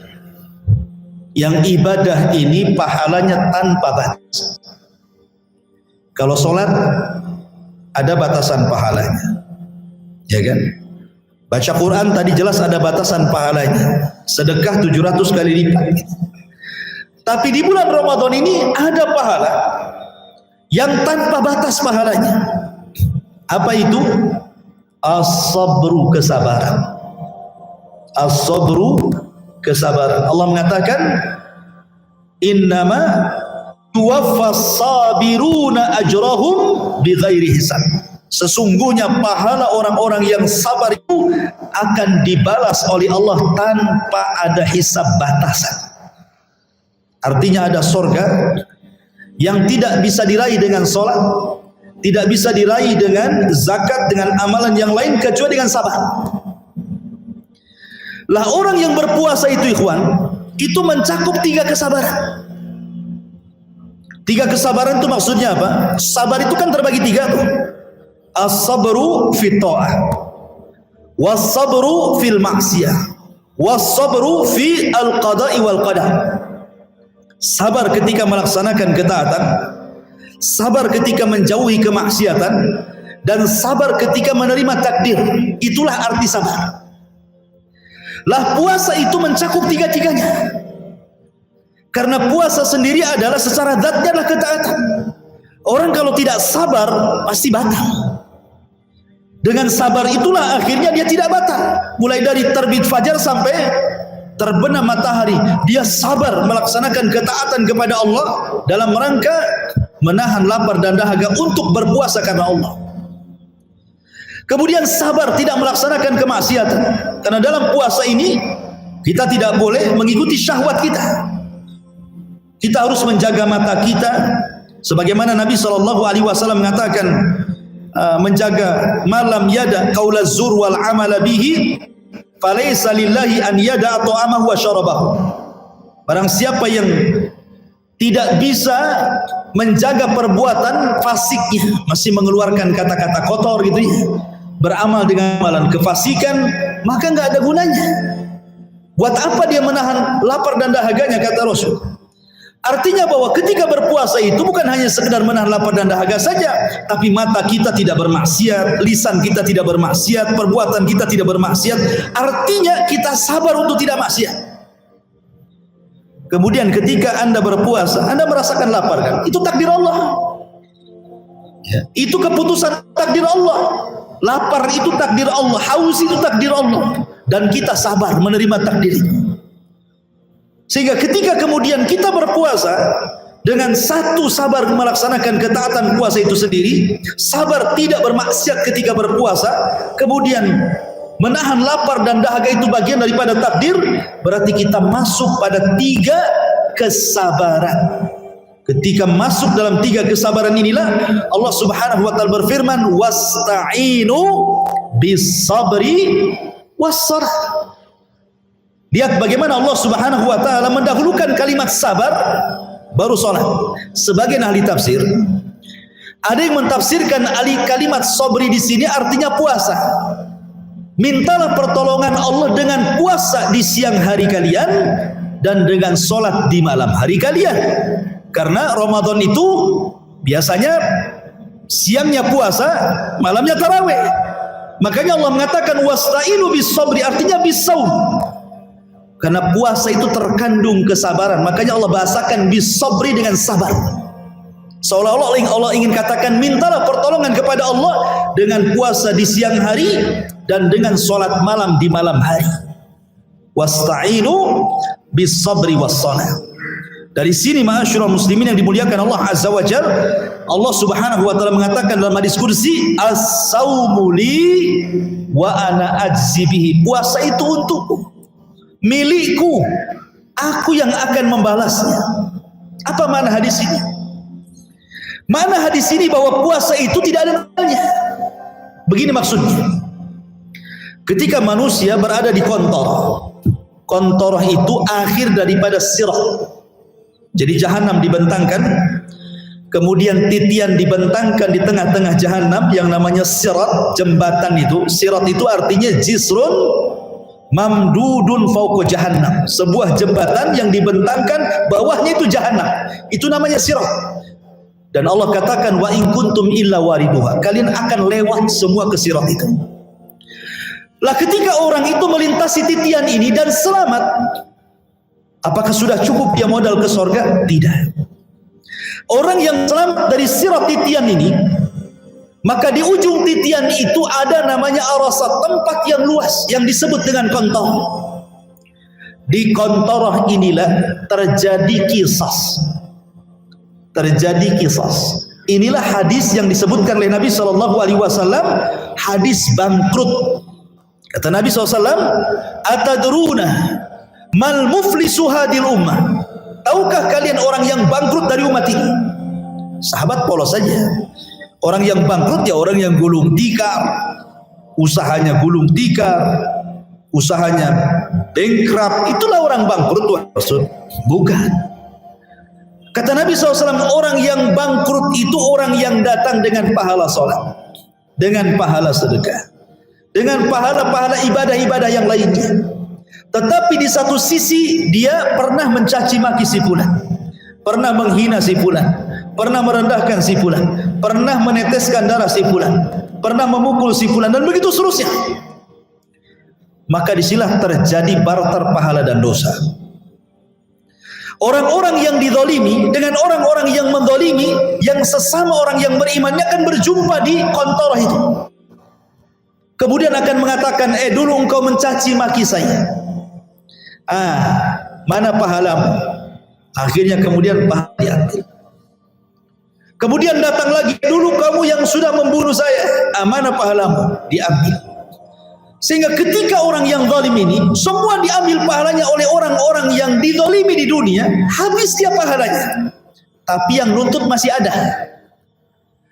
yang ibadah ini pahalanya tanpa batas. Kalau sholat ada batasan pahalanya, ya kan? Baca Quran tadi jelas ada batasan pahalanya, sedekah 700 kali lipat. Tapi di bulan Ramadan ini ada pahala yang tanpa batas pahalanya. Apa itu? As-sabru, kesabaran. As-sabru, kesabaran. Allah mengatakan, "Innama tuwaffas sabiruna ajrahum bighairi hisab." Sesungguhnya pahala orang-orang yang sabar itu akan dibalas oleh Allah tanpa ada hisab batasan. Artinya ada surga yang tidak bisa diraih dengan sholat, tidak bisa diraih dengan zakat, dengan amalan yang lain kecuali dengan sabar. Lah orang yang berpuasa itu ikhwan, itu mencakup 3 kesabaran. 3 kesabaran itu maksudnya apa? Sabar itu kan terbagi 3 tuh. As-sabru fit ta'ah, was-sabru fil maksiyah, was-sabru fi al-qada'i wal qadar. Sabar ketika melaksanakan ketaatan, sabar ketika menjauhi kemaksiatan, dan sabar ketika menerima takdir. Itulah arti sabar. Lah puasa itu mencakup 3-tiganya. Karena puasa sendiri adalah secara zatnya adalah ketaatan. Orang kalau tidak sabar pasti batal. Dengan sabar itulah akhirnya dia tidak batal. Mulai dari terbit fajar sampai terbenam matahari, dia sabar melaksanakan ketaatan kepada Allah dalam rangka menahan lapar dan dahaga untuk berpuasa karena Allah. Kemudian sabar tidak melaksanakan kemaksiatan. Karena dalam puasa ini kita tidak boleh mengikuti syahwat kita. Kita harus menjaga mata kita, sebagaimana Nabi SAW mengatakan, menjaga malam yada qaula zur wal amala bihi falaysa lillahi an yada ta'amahu wa syarabahu. Barang siapa yang tidak bisa menjaga perbuatan fasiknya, masih mengeluarkan kata-kata kotor gitu ya, beramal dengan amalan kefasikan, maka enggak ada gunanya. Buat apa dia menahan lapar dan dahaganya, kata Rasul. Artinya bahwa ketika berpuasa itu bukan hanya sekedar menahan lapar dan dahaga saja, tapi mata kita tidak bermaksiat, lisan kita tidak bermaksiat, perbuatan kita tidak bermaksiat. Artinya kita sabar untuk tidak maksiat. Kemudian ketika Anda berpuasa, Anda merasakan lapar kan? Itu takdir Allah. Ya. Itu keputusan takdir Allah. Lapar itu takdir Allah, haus itu takdir Allah, dan kita sabar menerima takdir itu. Sehingga ketika kemudian kita berpuasa dengan satu sabar melaksanakan ketaatan puasa itu sendiri, sabar tidak bermaksiat ketika berpuasa, kemudian menahan lapar dan dahaga itu bagian daripada takdir, berarti kita masuk pada 3 kesabaran. Ketika masuk dalam 3 kesabaran inilah Allah Subhanahu wa taala berfirman, wasta'inu bis sabri was salah. Lihat bagaimana Allah Subhanahu wa taala mendahulukan kalimat sabar baru salat. Sebagian ahli tafsir ada yang mentafsirkan kalimat sabri di sini artinya puasa. Mintalah pertolongan Allah dengan puasa di siang hari kalian dan dengan salat di malam hari kalian. Karena Ramadan itu biasanya siangnya puasa, malamnya tarawih. Makanya Allah mengatakan wasta'inu bis sabri, artinya bis saum. Karena puasa itu terkandung kesabaran, makanya Allah bahasakan bis sabri dengan sabar. Seolah-olah Allah ingin katakan, mintalah pertolongan kepada Allah dengan puasa di siang hari dan dengan sholat malam di malam hari. Wasta'inu bis sabri was salah. Dari sini ma'asyiral muslimin yang dimuliakan Allah Azza wa Jalla, Allah Subhanahu wa taala mengatakan dalam hadis kursi, as-saumu li wa ana ajzi bihi. Puasa itu untukku, milikku, aku yang akan membalasnya. Apa makna hadis ini? Makna hadis ini bahwa puasa itu tidak ada namanya. Begini maksudnya. Ketika manusia berada di kontor itu akhir daripada sirat. Jadi jahanam dibentangkan, kemudian titian dibentangkan di tengah-tengah jahanam yang namanya sirat, jembatan itu. Sirat itu artinya jisrun mamdudun fauqa jahannam, sebuah jembatan yang dibentangkan bawahnya itu jahannam. Itu namanya sirat. Dan Allah katakan wa in kuntum illa wariduha, kalian akan lewat semua ke sirat itu. Lah ketika orang itu melintasi titian ini dan selamat, apakah sudah cukup dia modal ke surga? Tidak. Orang yang selamat dari sirat titian ini, maka di ujung titian itu ada namanya arasat, tempat yang luas yang disebut dengan kontor. Di kontor inilah terjadi kisas. Inilah hadis yang disebutkan oleh Nabi SAW, hadis bangkrut. Kata Nabi SAW, atadruna mal muflisu hadil ummah, tahukah kalian orang yang bangkrut dari umat ini? Sahabat polos saja. Orang yang bangkrut ya orang yang gulung tikar, usahanya gulung tikar, usahanya bankrupt, itulah orang bangkrut maksud. Bukan. Kata Nabi SAW, orang yang bangkrut itu orang yang datang dengan pahala sholat, dengan pahala sedekah, dengan pahala-pahala ibadah-ibadah yang lainnya. Tetapi di satu sisi dia pernah mencaci maki si fulan, pernah menghina si fulan, pernah merendahkan si fulan, pernah meneteskan darah si fulan, pernah memukul si fulan, dan begitu seterusnya. Maka disinilah terjadi barter pahala dan dosa. Orang-orang yang dizalimi dengan orang-orang yang menzalimi, yang sesama orang yang berimannya akan berjumpa di kontor itu. Kemudian akan mengatakan, dulu engkau mencaci maki saya, mana pahalamu? Akhirnya kemudian pahala diambil. Kemudian datang lagi, dulu kamu yang sudah membunuh saya, mana pahalamu? Diambil. Sehingga ketika orang yang zalim ini, semua diambil pahalanya oleh orang-orang yang dizalimi di dunia, habis dia pahalanya. Tapi yang nuntut masih ada.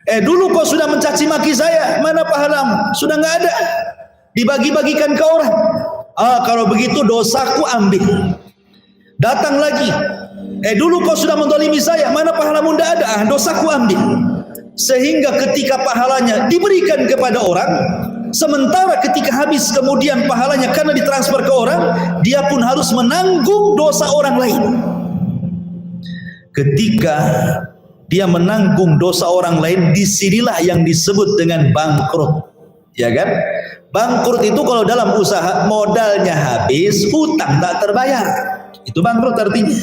Dulu kau sudah mencaci maki saya, mana pahalamu? Sudah enggak ada. Dibagi-bagikan ke orang. Kalau begitu dosaku ambil. Datang lagi. Dulu kau sudah menzalimi saya, mana pahalamu? Enggak ada. Dosaku ambil. Sehingga ketika pahalanya diberikan kepada orang, sementara ketika habis kemudian pahalanya karena ditransfer ke orang, dia pun harus menanggung dosa orang lain. Ketika dia menanggung dosa orang lain, disinilah yang disebut dengan bangkrut, ya kan? Bangkrut itu kalau dalam usaha modalnya habis, hutang tak terbayar, itu bangkrut artinya.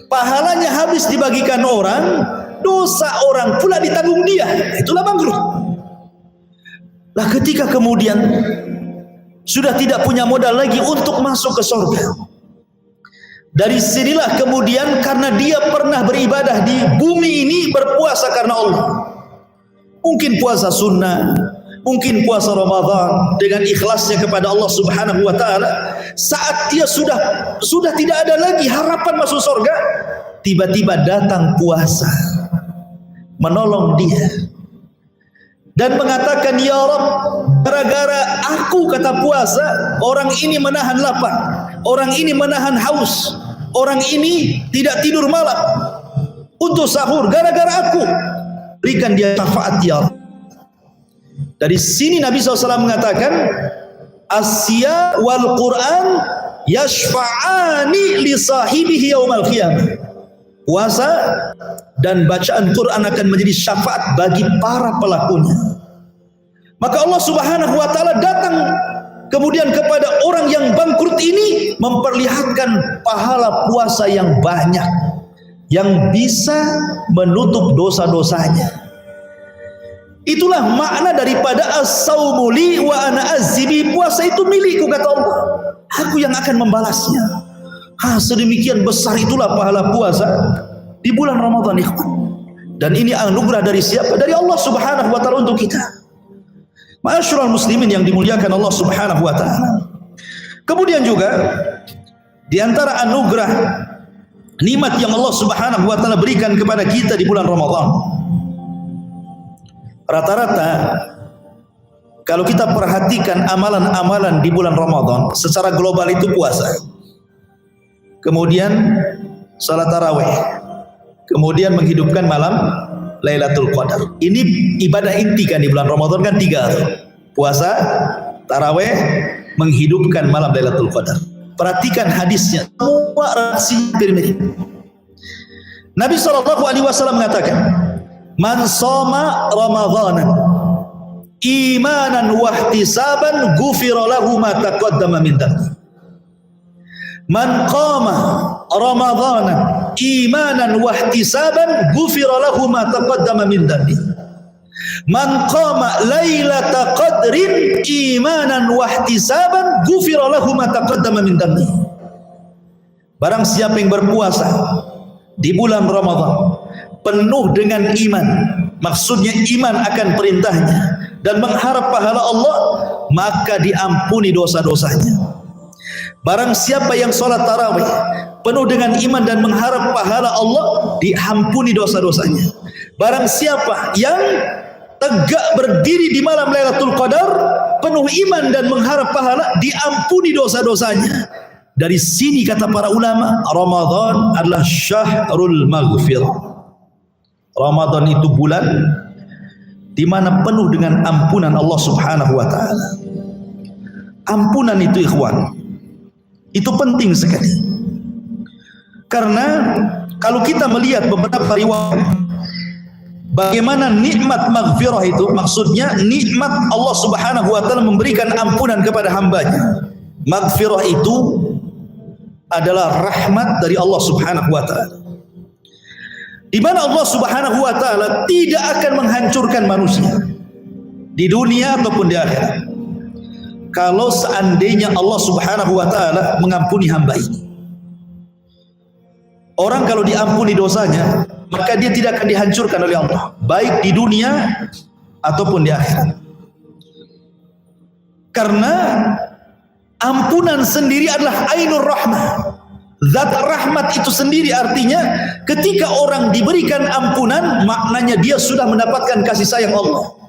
Pahalanya habis dibagikan orang, dosa orang pula ditanggung dia, itulah bangkrut. Lah ketika kemudian sudah tidak punya modal lagi untuk masuk ke surga, dari sinilah kemudian karena dia pernah beribadah di bumi ini, berpuasa karena Allah, mungkin puasa sunnah, mungkin puasa Ramadan dengan ikhlasnya kepada Allah Subhanahu wa taala, saat dia sudah tidak ada lagi harapan masuk surga, tiba-tiba datang puasa menolong dia dan mengatakan, ya Rabb, gara-gara aku, kata puasa, orang ini menahan lapar, orang ini menahan haus, orang ini tidak tidur malam untuk sahur, gara-gara aku, berikan dia syafaat ya Rabb. Dari sini Nabi SAW mengatakan, Asya wal Quran yashfa'ani li sahibihi yaumal qiyamah. Puasa dan bacaan Quran akan menjadi syafaat bagi para pelakunya. Maka Allah Subhanahu wa taala datang kemudian kepada orang yang bangkrut ini, memperlihatkan pahala puasa yang banyak yang bisa menutup dosa-dosanya. Itulah makna daripada as-saumu li wa ana azzibi, puasa itu milikku, kata Allah, aku yang akan membalasnya. Sedemikian besar itulah pahala puasa di bulan Ramadan, ikhwan. Dan ini anugerah dari siapa? Dari Allah Subhanahu wa taala untuk kita. Ma'asyiral muslimin yang dimuliakan Allah Subhanahu wa taala. Kemudian juga di antara anugerah nikmat yang Allah Subhanahu wa taala berikan kepada kita di bulan Ramadan, rata-rata kalau kita perhatikan amalan-amalan di bulan Ramadan secara global itu puasa, kemudian salat tarawih, kemudian menghidupkan malam Lailatul Qadar. Ini ibadah inti kan di bulan Ramadan kan 3, puasa, tarawih, menghidupkan malam Lailatul Qadar. Perhatikan hadisnya, semua reaksinya mirip. Nabi SAW mengatakan, man shoma Ramadhanan imanan wahtisaban ghufira lahu ma taqaddama min dhanbi. Man qama Ramadhanan imanan wahtisaban ghufira lahu ma taqaddama min dhanbi. Man qama lailata qadrin imanan wahtisaban ghufira lahu ma taqaddama min dhanbi. Barang siapa yang berpuasa di bulan Ramadan penuh dengan iman, maksudnya iman akan perintahnya dan mengharap pahala Allah, maka diampuni dosa-dosanya. Barang siapa yang sholat tarawih penuh dengan iman dan mengharap pahala Allah, diampuni dosa-dosanya. Barang siapa yang tegak berdiri di malam Lailatul Qadar penuh iman dan mengharap pahala, diampuni dosa-dosanya. Dari sini kata para ulama, Ramadan adalah syahrul maghfirah. Ramadan itu bulan di mana penuh dengan ampunan Allah Subhanahu wa taala. Ampunan itu, ikhwan, itu penting sekali. Karena kalau kita melihat beberapa riwayat bagaimana nikmat maghfirah itu, maksudnya nikmat Allah Subhanahu wa taala memberikan ampunan kepada hambanya. Maghfirah itu adalah rahmat dari Allah Subhanahu wa taala, di mana Allah Subhanahu wa taala tidak akan menghancurkan manusia di dunia ataupun di akhirat kalau seandainya Allah Subhanahu wa taala mengampuni hamba ini. Orang kalau diampuni dosanya maka dia tidak akan dihancurkan oleh Allah, baik di dunia ataupun di akhirat. Karena ampunan sendiri adalah ainur rahmah. Zat rahmat itu sendiri artinya ketika orang diberikan ampunan, maknanya dia sudah mendapatkan kasih sayang Allah.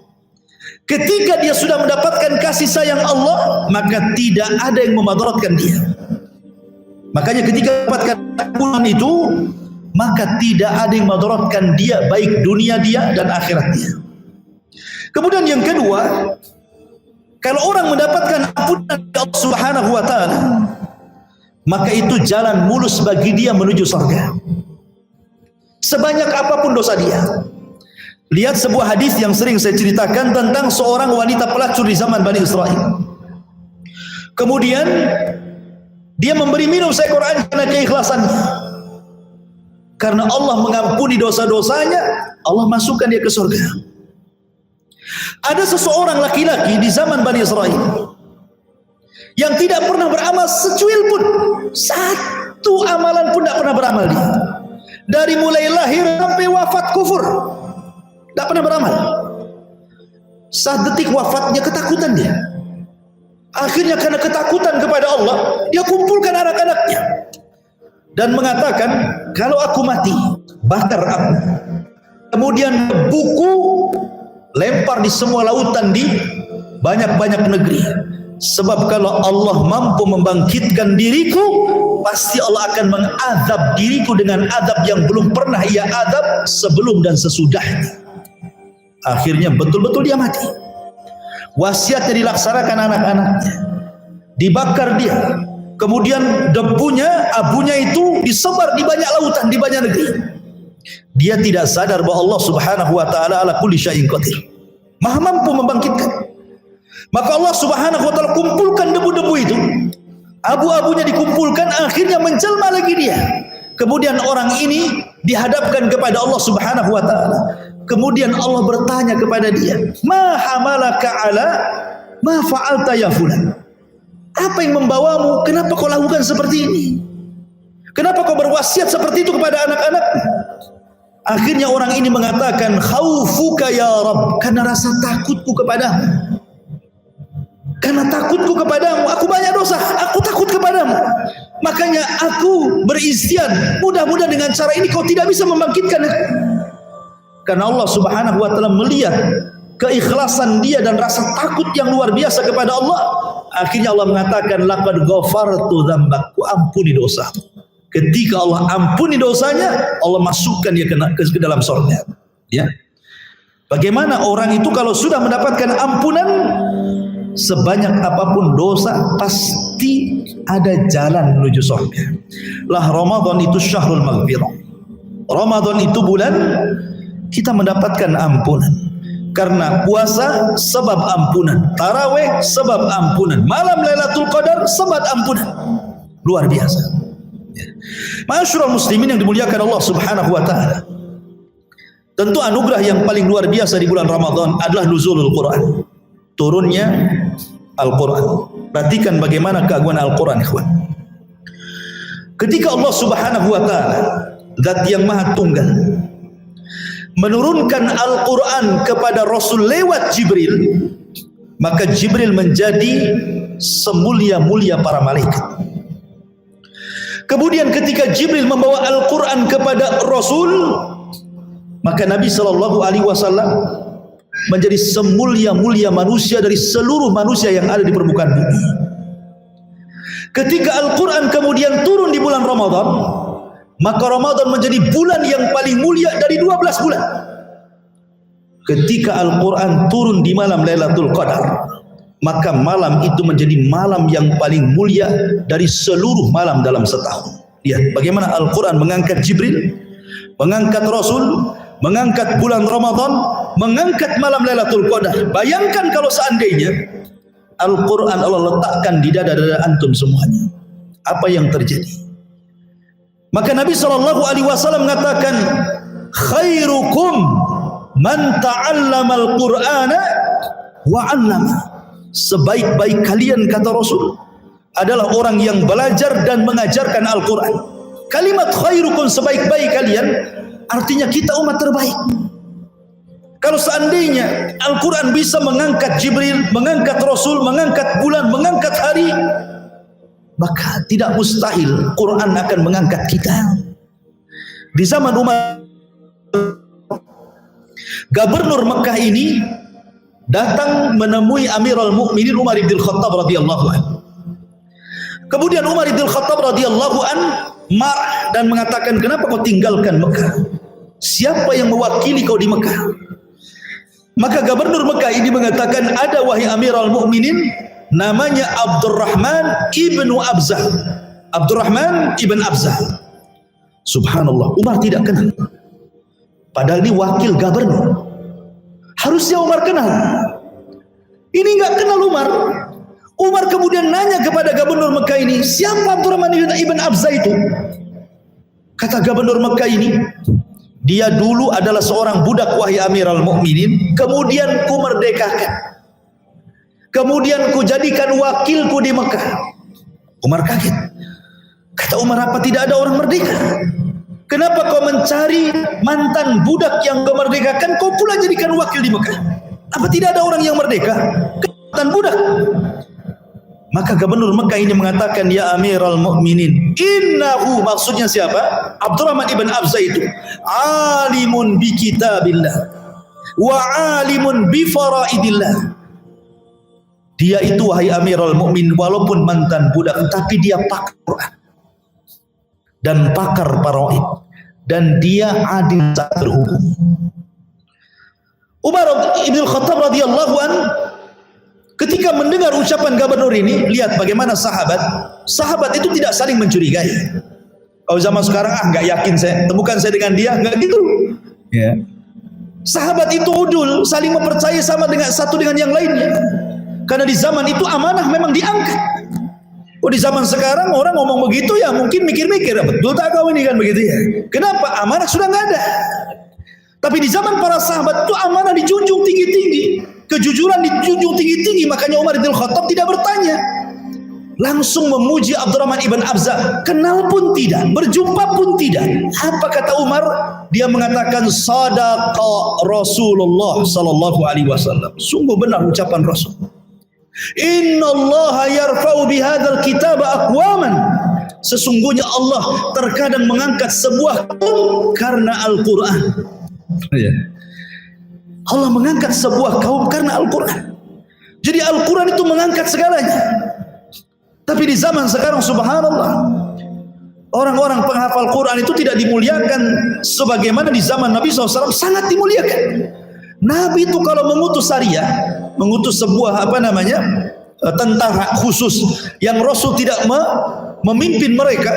Ketika dia sudah mendapatkan kasih sayang Allah, maka tidak ada yang memadaratkan dia. Makanya ketika mendapatkan ampunan itu, maka tidak ada yang memadaratkan dia, baik dunia dia dan akhirat dia. Kemudian yang kedua, kalau orang mendapatkan ampunan dari Allah Subhanahu wa taala, maka itu jalan mulus bagi dia menuju surga. Sebanyak apapun dosa dia. Lihat sebuah hadis yang sering saya ceritakan tentang seorang wanita pelacur di zaman Bani Israel. Kemudian dia memberi minum seekor anjing karena keikhlasannya. Karena Allah mengampuni dosa-dosanya, Allah masukkan dia ke surga. Ada seseorang laki-laki di zaman Bani Israel yang tidak pernah beramal secuil pun, satu amalan pun tidak pernah beramal dia. Dari mulai lahir sampai wafat kufur, tidak pernah beramal. Saat detik wafatnya ketakutan dia. Akhirnya karena ketakutan kepada Allah, dia kumpulkan anak-anaknya dan mengatakan, kalau aku mati, bakar aku. Kemudian buku lempar di semua lautan di banyak-banyak negeri. Sebab kalau Allah mampu membangkitkan diriku, pasti Allah akan mengadab diriku dengan adab yang belum pernah ia adab sebelum dan sesudahnya. Akhirnya betul-betul dia mati. Wasiatnya dilaksanakan anak-anaknya, dibakar dia. Kemudian debunya, abunya itu disebar di banyak lautan, di banyak negeri. Dia tidak sadar bahwa Allah Subhanahu wa taala ala kulli syai'in qadir, Maha mampu membangkitkan. Maka Allah Subhanahu wa taala kumpulkan debu-debu itu, abu-abunya dikumpulkan, akhirnya menjelma lagi dia. Kemudian orang ini dihadapkan kepada Allah Subhanahu wa taala. Kemudian Allah bertanya kepada dia, "Ma hamalaka ala ma fa'alta ya fulan?" Apa yang membawamu? Kenapa kau lakukan seperti ini? Kenapa kau berwasiat seperti itu kepada anak-anakmu? Akhirnya orang ini mengatakan, "Khaufuka ya Rabb," karena rasa takutku kepadamu. Karena takutku kepadamu, aku banyak dosa, aku takut kepadamu. Makanya aku beristighfar, mudah-mudahan dengan cara ini kau tidak bisa membangkitkan aku. Karena Allah Subhanahu wa taala melihat keikhlasan dia dan rasa takut yang luar biasa kepada Allah. Akhirnya Allah mengatakan, "Laqad ghafartu dzambak," ku ampuni dosa. Ketika Allah ampuni dosanya, Allah masukkan dia ke dalam surga. Ya. Bagaimana orang itu kalau sudah mendapatkan ampunan, sebanyak apapun dosa pasti ada jalan menuju surga. Lah Ramadan itu syahrul maghfirah. Ramadan itu bulan kita mendapatkan ampunan. Karena puasa sebab ampunan, tarawih sebab ampunan, malam Lailatul Qadar sebab ampunan. Luar biasa. Ma'asyiral muslimin yang dimuliakan Allah Subhanahu wa taala. Tentu anugerah yang paling luar biasa di bulan Ramadan adalah nuzulul Quran. Turunnya Al-Quran. Perhatikan bagaimana keagungan Al-Quran, ikhwan. Ketika Allah Subhanahu wa taala, Zat yang Maha Tunggal, menurunkan Al-Quran kepada Rasul lewat Jibril, maka Jibril menjadi semulia-mulia para malaikat. Kemudian ketika Jibril membawa Al-Quran kepada Rasul, maka Nabi SAW menjadi semulia-mulia manusia dari seluruh manusia yang ada di permukaan bumi. Ketika Al-Quran kemudian turun di bulan Ramadan, maka Ramadan menjadi bulan yang paling mulia dari 12 bulan. Ketika Al-Quran turun di malam Lailatul Qadar, maka malam itu menjadi malam yang paling mulia dari seluruh malam dalam setahun. Lihat bagaimana Al-Quran mengangkat Jibril, mengangkat Rasul, mengangkat bulan Ramadan, mengangkat malam Lailatul Qadar. Bayangkan kalau seandainya Al-Quran Allah letakkan di dada-dada antum semuanya, apa yang terjadi? Maka Nabi SAW mengatakan, khairukum man ta'allama al-Qur'ana wa 'allama. Sebaik-baik kalian, kata Rasul, adalah orang yang belajar dan mengajarkan Al-Quran. Kalimat khairukum, sebaik-baik kalian, artinya kita umat terbaik. Kalau seandainya Al-Quran bisa mengangkat Jibril, mengangkat Rasul, mengangkat bulan, mengangkat hari, maka tidak mustahil Quran akan mengangkat kita. Di zaman Umar, Gubernur Mekah ini datang menemui Amirul Mukminin Umar bin Khattab radhiyallahu anhu. Kemudian Umar bin Khattab radhiyallahu anhu marah dan mengatakan, kenapa kau tinggalkan Mekah? Siapa yang mewakili kau di Mekah? Maka Gubernur Mekah ini mengatakan, ada wahai Amirul Mukminin, namanya Abdurrahman ibnu Abzah. Abdurrahman ibn Abzah. Subhanallah, Umar tidak kenal. Padahal ini wakil gubernur. Harusnya Umar kenal. Ini enggak kenal Umar. Umar kemudian nanya kepada Gubernur Mekah ini, siapa Abdurrahman ibn Abzah itu? Kata Gubernur Mekah ini, dia dulu adalah seorang budak wahai Amirul Mukminin, kemudian ku merdekakan, kemudian ku jadikan wakilku di Mekah. Umar kaget. Kata Umar, apa tidak ada orang merdeka? Kenapa kau mencari mantan budak yang kau merdekakan, kau pula jadikan wakil di Mekah? Apa tidak ada orang yang merdeka? Mantan budak. Maka Gubernur Mekah ini mengatakan, ya Amirul Mukminin, innahu, maksudnya siapa? Abdurrahman ibn Abzah itu alimun bi kitabillah wa alimun bi faraidillah. Dia itu wahai Amirul Mukminin, walaupun mantan budak, tapi dia pakar Quran dan pakar faraid, dan dia adil saat berhukum. Umar bin Khattab radhiyallahu anhu ketika mendengar ucapan gubernur ini, lihat bagaimana sahabat itu tidak saling mencurigai. Kalau zaman sekarang, nggak yakin saya, temukan saya dengan dia, nggak gitu. Ya. Sahabat itu udul, saling mempercayai satu dengan yang lainnya. Karena di zaman itu amanah memang diangkat. Oh, di zaman sekarang orang ngomong begitu ya mungkin mikir-mikir, betul tak kau ini kan begitu ya? Kenapa? Amanah sudah nggak ada. Tapi di zaman para sahabat itu amanah dijunjung tinggi-tinggi, kejujuran dijunjung tinggi-tinggi. Makanya Umar bin Khattab tidak bertanya, langsung memuji Abdurrahman ibn Abzah. Kenal pun tidak, berjumpa pun tidak. Apa kata Umar? Dia mengatakan, sadaqa Rasulullah sallallahu alaihi wasallam. Sungguh benar ucapan Rasul. Innallaha yarfa'u bihadzal kitab aqwaman. Sesungguhnya Allah terkadang mengangkat sebuah kaum karena Al-Qur'an. Allah mengangkat sebuah kaum karena Al-Quran. Jadi Al-Quran itu mengangkat segalanya. Tapi di zaman sekarang subhanallah, orang-orang penghafal Quran itu tidak dimuliakan sebagaimana di zaman Nabi SAW sangat dimuliakan. Nabi itu kalau mengutus syariah, mengutus sebuah tentara khusus yang Rasul tidak memimpin mereka,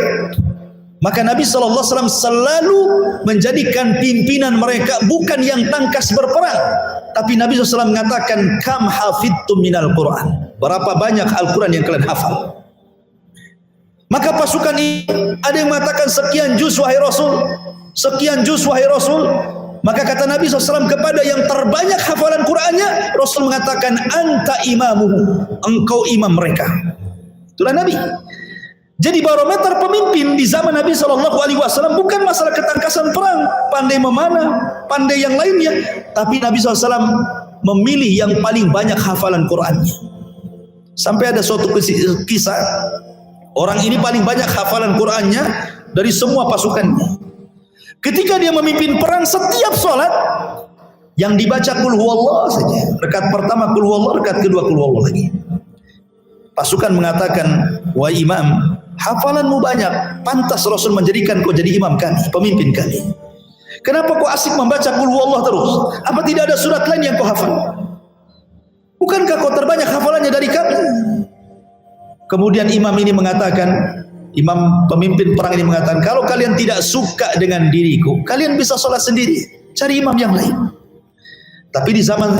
maka Nabi SAW selalu menjadikan pimpinan mereka bukan yang tangkas berperang, tapi Nabi SAW mengatakan, kam hafidtum minal Quran, berapa banyak Al-Quran yang kalian hafal. Maka pasukan ini ada yang mengatakan sekian juz wahai Rasul, sekian juz wahai Rasul. Maka kata Nabi SAW kepada yang terbanyak hafalan Qurannya, Rasul mengatakan, anta imamuhu, engkau imam mereka. Itulah Nabi. Jadi barometer pemimpin di zaman Nabi SAW bukan masalah ketangkasan perang, pandai memanah, pandai yang lainnya, tapi Nabi SAW memilih yang paling banyak hafalan Qurannya. Sampai ada suatu kisah, orang ini paling banyak hafalan Qurannya dari semua pasukannya. Ketika dia memimpin perang, setiap sholat yang dibaca qul huwallah saja. Rakaat pertama qul huwallah, rakaat kedua qul huwallah lagi. Pasukan mengatakan, wahai imam, hafalanmu banyak, pantas Rasul menjadikan kau jadi imam kami, pemimpin kami. Kenapa kau asik membaca qul huwallah terus? Apa tidak ada surat lain yang kau hafal? Bukankah kau terbanyak hafalannya dari kami? Kemudian imam ini mengatakan, imam pemimpin perang ini mengatakan, kalau kalian tidak suka dengan diriku, kalian bisa sholat sendiri, cari imam yang lain. Tapi di zaman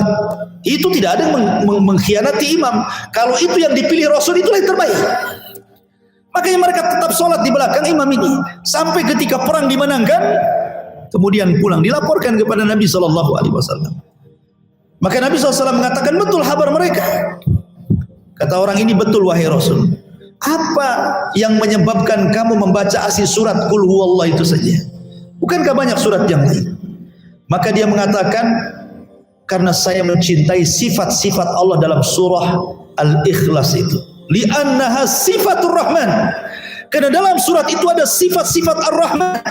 itu tidak ada yang mengkhianati imam. Kalau itu yang dipilih Rasul, itulah yang terbaik. Makanya mereka tetap sholat di belakang imam ini sampai ketika perang dimenangkan, kemudian pulang dilaporkan kepada Nabi SAW. Maka Nabi SAW mengatakan, betul kabar mereka. Kata orang ini, betul wahai Rasul. Apa yang menyebabkan kamu membaca asli surat Qul huwallah itu saja? Bukankah banyak surat yang lain? Maka dia mengatakan, karena saya mencintai sifat-sifat Allah dalam surah Al-Ikhlas itu. Li'annaha sifatur Rahman. Karena dalam surat itu ada sifat-sifat Ar-Rahman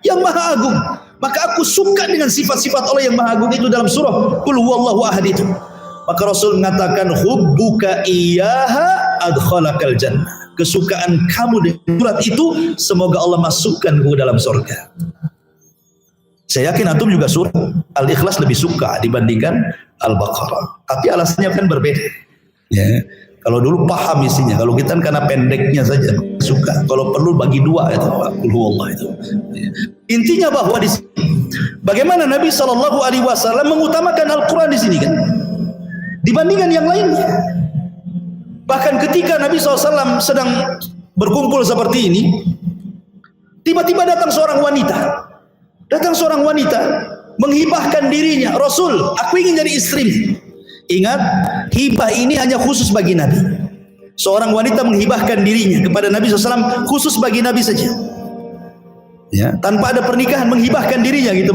yang Maha Agung. Maka aku suka dengan sifat-sifat Allah yang Maha Agung itu dalam surah Qul huwallahu ahad itu. Maka Rasul mengatakan, hubbuka iyyaha adkhalakal jannah. Kesukaan kamu dengan surat itu, semoga Allah masukkan ke dalam surga. Saya yakin antum juga surat Al-Ikhlas lebih suka dibandingkan Al-Baqarah. Tapi alasannya kan berbeda. Ya, kalau dulu paham isinya, kalau kita karena pendeknya saja suka. Kalau perlu bagi dua itu, Qul huwallah itu. Intinya bahwa di sini, bagaimana Nabi SAW mengutamakan Al-Quran di sini kan, dibandingkan yang lainnya. Bahkan ketika Nabi SAW sedang berkumpul seperti ini, tiba-tiba datang seorang wanita. Datang seorang wanita menghibahkan dirinya, Rasul, aku ingin jadi istri. Ingat, hibah ini hanya khusus bagi Nabi. Seorang wanita menghibahkan dirinya kepada Nabi SAW khusus bagi Nabi saja. Ya, tanpa ada pernikahan, menghibahkan dirinya gitu.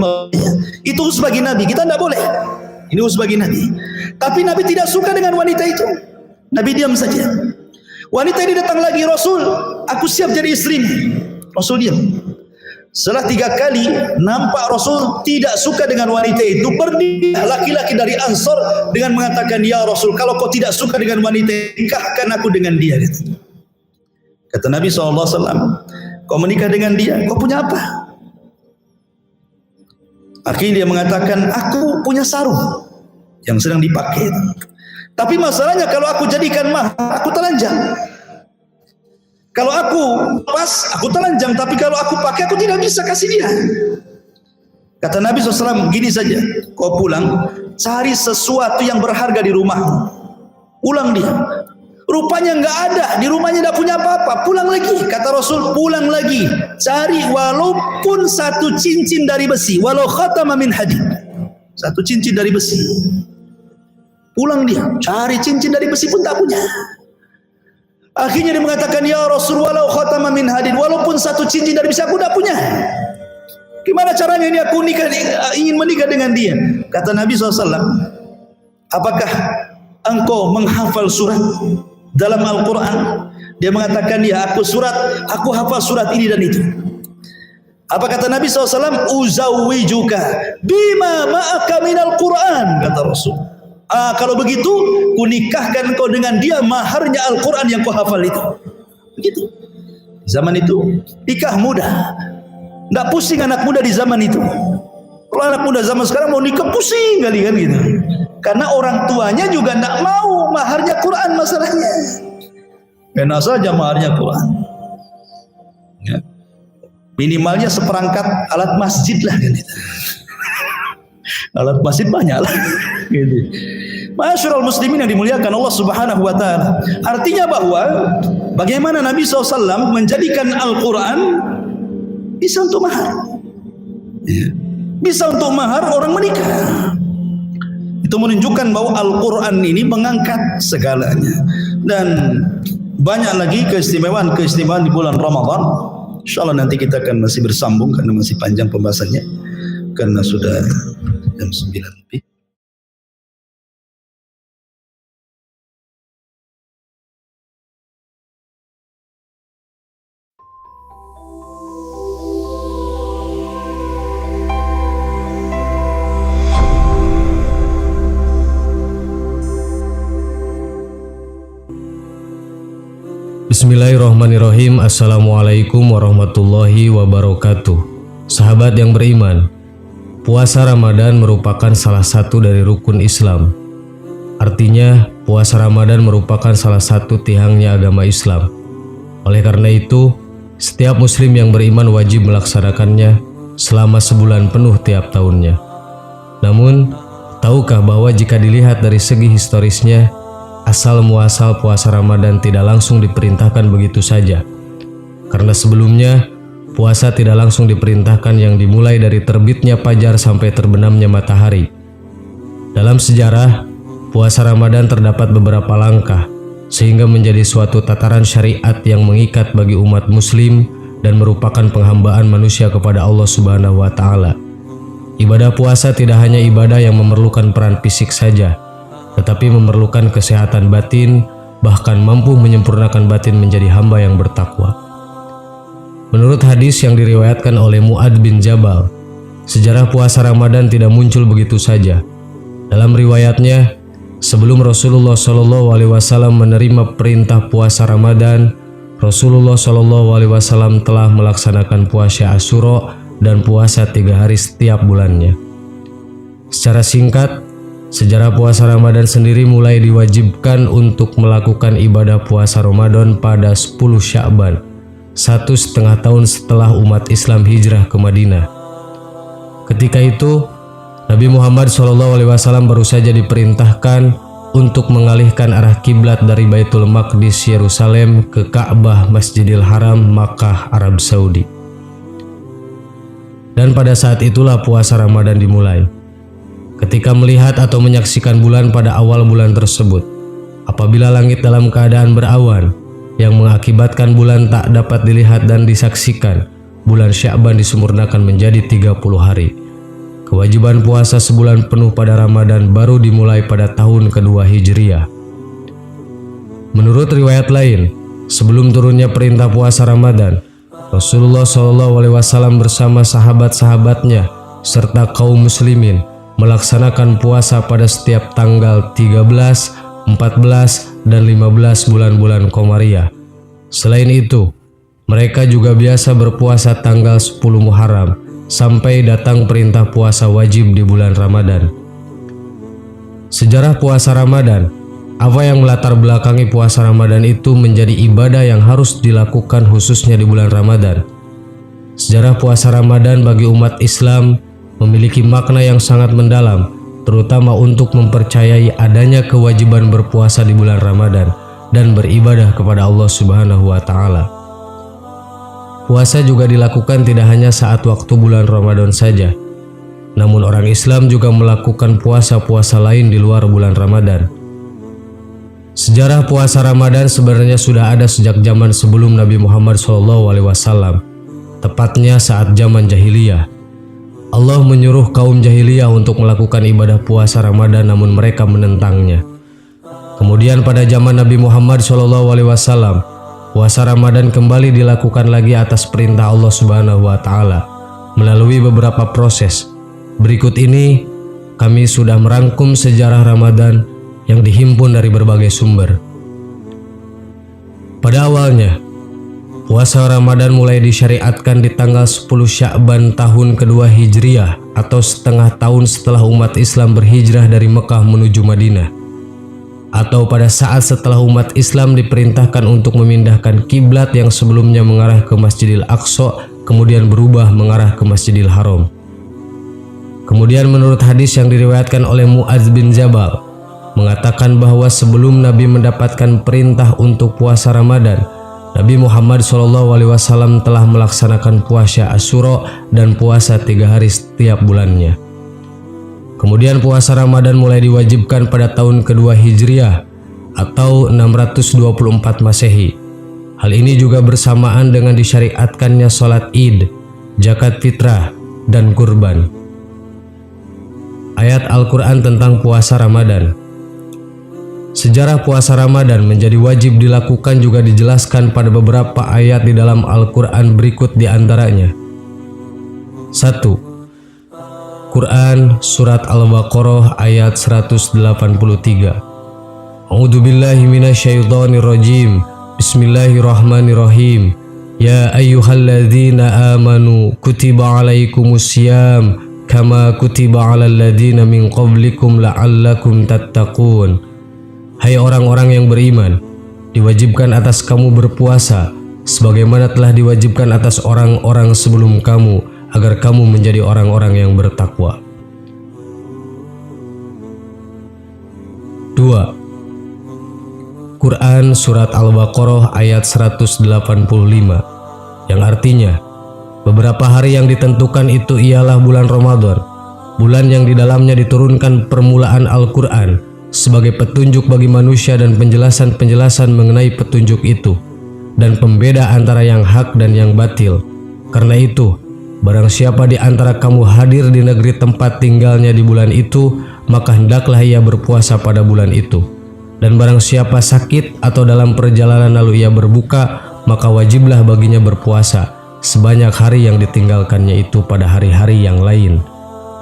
Itu khusus bagi Nabi, kita tidak boleh. Ini khusus bagi Nabi. Tapi Nabi tidak suka dengan wanita itu. Nabi diam saja. Wanita ini datang lagi, Rasul, aku siap jadi istrimu. Rasul diam. Setelah 3 kali nampak Rasul tidak suka dengan wanita itu, berdiri laki-laki dari Ansor dengan mengatakan, ya Rasul, kalau kau tidak suka dengan wanita, nikahkan aku dengan dia. Kata Nabi SAW, kau menikah dengan dia, kau punya apa? Akhirnya dia mengatakan, aku punya sarung yang sedang dipakai. Tapi masalahnya kalau aku jadikan mahar, aku telanjang. Kalau aku pas, aku telanjang. Tapi kalau aku pakai, aku tidak bisa kasih dia. Kata Nabi SAW, gini saja, kau pulang, cari sesuatu yang berharga di rumah. Pulang dia. Rupanya nggak ada, di rumahnya tidak punya apa-apa. Pulang lagi, kata Rasul, pulang lagi. Cari walaupun 1 cincin dari besi, walau khatama min hadid. 1 cincin dari besi. Pulang dia, cari cincin dari besi pun tak punya. Akhirnya dia mengatakan, ya Rasul, walau khatama min hadid, walaupun 1 cincin dari besi aku tak punya. Gimana caranya ini aku ingin menikah dengan dia? Kata Nabi SAW, apakah engkau menghafal surat dalam Al-Quran? Dia mengatakan, ya aku hafal surat ini dan itu. Apa kata Nabi SAW? Uzawwijuka bima ma'aka minal Quran, kata Rasul. Kalau begitu, kunikahkan kau dengan dia maharnya Al-Quran yang kau hafal itu. Begitu. Zaman itu nikah mudah, tidak pusing anak muda di zaman itu. Kalau anak muda zaman sekarang mau nikah pusing kali kan gitu. Karena orang tuanya juga tidak mau maharnya Quran masalahnya. Enak saja maharnya Quran. Ya. Minimalnya seperangkat alat masjid lah kan gitu. Alat masjid banyak lah gitu. Masyarul muslimin yang dimuliakan Allah Subhanahu wa taala. Artinya bahwa bagaimana Nabi SAW menjadikan Al-Quran bisa untuk mahar. Ya. Bisa untuk mahar orang menikah. Itu menunjukkan bahwa Al-Quran ini mengangkat segalanya. Dan banyak lagi keistimewaan-keistimewaan di bulan Ramadan. InsyaAllah nanti kita akan masih bersambung karena masih panjang pembahasannya. Karena sudah jam 9 lebih. Bismillahirrahmanirrahim. Assalamualaikum warahmatullahi wabarakatuh. Sahabat yang beriman, puasa Ramadan merupakan salah satu dari rukun Islam. Artinya, puasa Ramadan merupakan salah satu tiangnya agama Islam. Oleh karena itu, setiap muslim yang beriman wajib melaksanakannya selama sebulan penuh tiap tahunnya. Namun, tahukah bahwa jika dilihat dari segi historisnya, asal muasal puasa Ramadan tidak langsung diperintahkan begitu saja. Karena sebelumnya, puasa tidak langsung diperintahkan yang dimulai dari terbitnya fajar sampai terbenamnya matahari. Dalam sejarah, puasa Ramadan terdapat beberapa langkah, sehingga menjadi suatu tataran syariat yang mengikat bagi umat muslim dan merupakan penghambaan manusia kepada Allah Subhanahu wa Ta'ala. Ibadah puasa tidak hanya ibadah yang memerlukan peran fisik saja, tetapi memerlukan kesehatan batin, bahkan mampu menyempurnakan batin menjadi hamba yang bertakwa. Menurut hadis yang diriwayatkan oleh Mu'adz bin Jabal, sejarah puasa Ramadan tidak muncul begitu saja. Dalam riwayatnya, sebelum Rasulullah SAW menerima perintah puasa Ramadan, Rasulullah SAW telah melaksanakan puasa Asyura dan puasa 3 hari setiap bulannya. Secara singkat, sejarah puasa Ramadan sendiri mulai diwajibkan untuk melakukan ibadah puasa Ramadan pada 10 Sya'ban, 1,5 tahun setelah umat Islam hijrah ke Madinah. Ketika itu, Nabi Muhammad SAW baru saja diperintahkan untuk mengalihkan arah kiblat dari Baitul Maqdis Yerusalem ke Ka'bah Masjidil Haram Makkah Arab Saudi. Dan pada saat itulah puasa Ramadan dimulai. Ketika melihat atau menyaksikan bulan pada awal bulan tersebut, apabila langit dalam keadaan berawan yang mengakibatkan bulan tak dapat dilihat dan disaksikan, bulan Sya'ban disempurnakan menjadi 30 hari. Kewajiban puasa sebulan penuh pada Ramadan baru dimulai pada tahun kedua Hijriah. Menurut riwayat lain, sebelum turunnya perintah puasa Ramadan, Rasulullah SAW bersama sahabat-sahabatnya serta kaum muslimin melaksanakan puasa pada setiap tanggal 13, 14, dan 15 bulan-bulan Qamariyah. Selain itu, mereka juga biasa berpuasa tanggal 10 Muharram sampai datang perintah puasa wajib di bulan Ramadan. Sejarah puasa Ramadan, apa yang melatar belakangi puasa Ramadan itu menjadi ibadah yang harus dilakukan khususnya di bulan Ramadan. Sejarah puasa Ramadan bagi umat Islam memiliki makna yang sangat mendalam, terutama untuk mempercayai adanya kewajiban berpuasa di bulan Ramadan dan beribadah kepada Allah Subhanahu wa Ta'ala. Puasa juga dilakukan tidak hanya saat waktu bulan Ramadan saja, namun orang Islam juga melakukan puasa-puasa lain di luar bulan Ramadan. Sejarah puasa Ramadan sebenarnya sudah ada sejak zaman sebelum Nabi Muhammad SAW, tepatnya saat zaman jahiliyah. Allah menyuruh kaum jahiliyah untuk melakukan ibadah puasa Ramadan, namun mereka menentangnya. Kemudian pada zaman Nabi Muhammad SAW, puasa Ramadan kembali dilakukan lagi atas perintah Allah Subhanahu wa Ta'ala melalui beberapa proses. Berikut ini kami sudah merangkum sejarah Ramadan yang dihimpun dari berbagai sumber. Pada awalnya, puasa Ramadan mulai disyariatkan di tanggal 10 Sya'ban tahun kedua Hijriah atau setengah tahun setelah umat Islam berhijrah dari Mekah menuju Madinah, atau pada saat setelah umat Islam diperintahkan untuk memindahkan kiblat yang sebelumnya mengarah ke Masjidil Aqsa kemudian berubah mengarah ke Masjidil Haram. Kemudian menurut hadis yang diriwayatkan oleh Mu'adz bin Jabal mengatakan bahwa sebelum Nabi mendapatkan perintah untuk puasa Ramadan, Nabi Muhammad SAW telah melaksanakan puasa Asyura dan puasa 3 hari setiap bulannya. Kemudian puasa Ramadan mulai diwajibkan pada tahun kedua Hijriah atau 624 Masehi. Hal ini juga bersamaan dengan disyariatkannya sholat Id, zakat fitrah, dan kurban. Ayat Al-Quran tentang puasa Ramadan. Sejarah puasa Ramadan menjadi wajib dilakukan juga dijelaskan pada beberapa ayat di dalam Al-Quran berikut di antaranya. 1. Quran Surat Al-Baqarah ayat 183. A'udzubillahi minasyaitonirrajim. Bismillahirrahmanirrahim. Ya ayyuhalladzina amanu kutiba alaikumussyam kama kutiba alal ladzina min qablikum la'allakum tattaqun. Hai orang-orang yang beriman, diwajibkan atas kamu berpuasa sebagaimana telah diwajibkan atas orang-orang sebelum kamu agar kamu menjadi orang-orang yang bertakwa. 2. Quran Surat Al-Baqarah ayat 185 yang artinya beberapa hari yang ditentukan itu ialah bulan Ramadan, bulan yang di dalamnya diturunkan permulaan Al-Quran, sebagai petunjuk bagi manusia dan penjelasan-penjelasan mengenai petunjuk itu, dan pembeda antara yang hak dan yang batil. Karena itu, barang siapa di antara kamu hadir di negeri tempat tinggalnya di bulan itu, maka hendaklah ia berpuasa pada bulan itu. Dan barang siapa sakit atau dalam perjalanan lalu ia berbuka, maka wajiblah baginya berpuasa sebanyak hari yang ditinggalkannya itu pada hari-hari yang lain.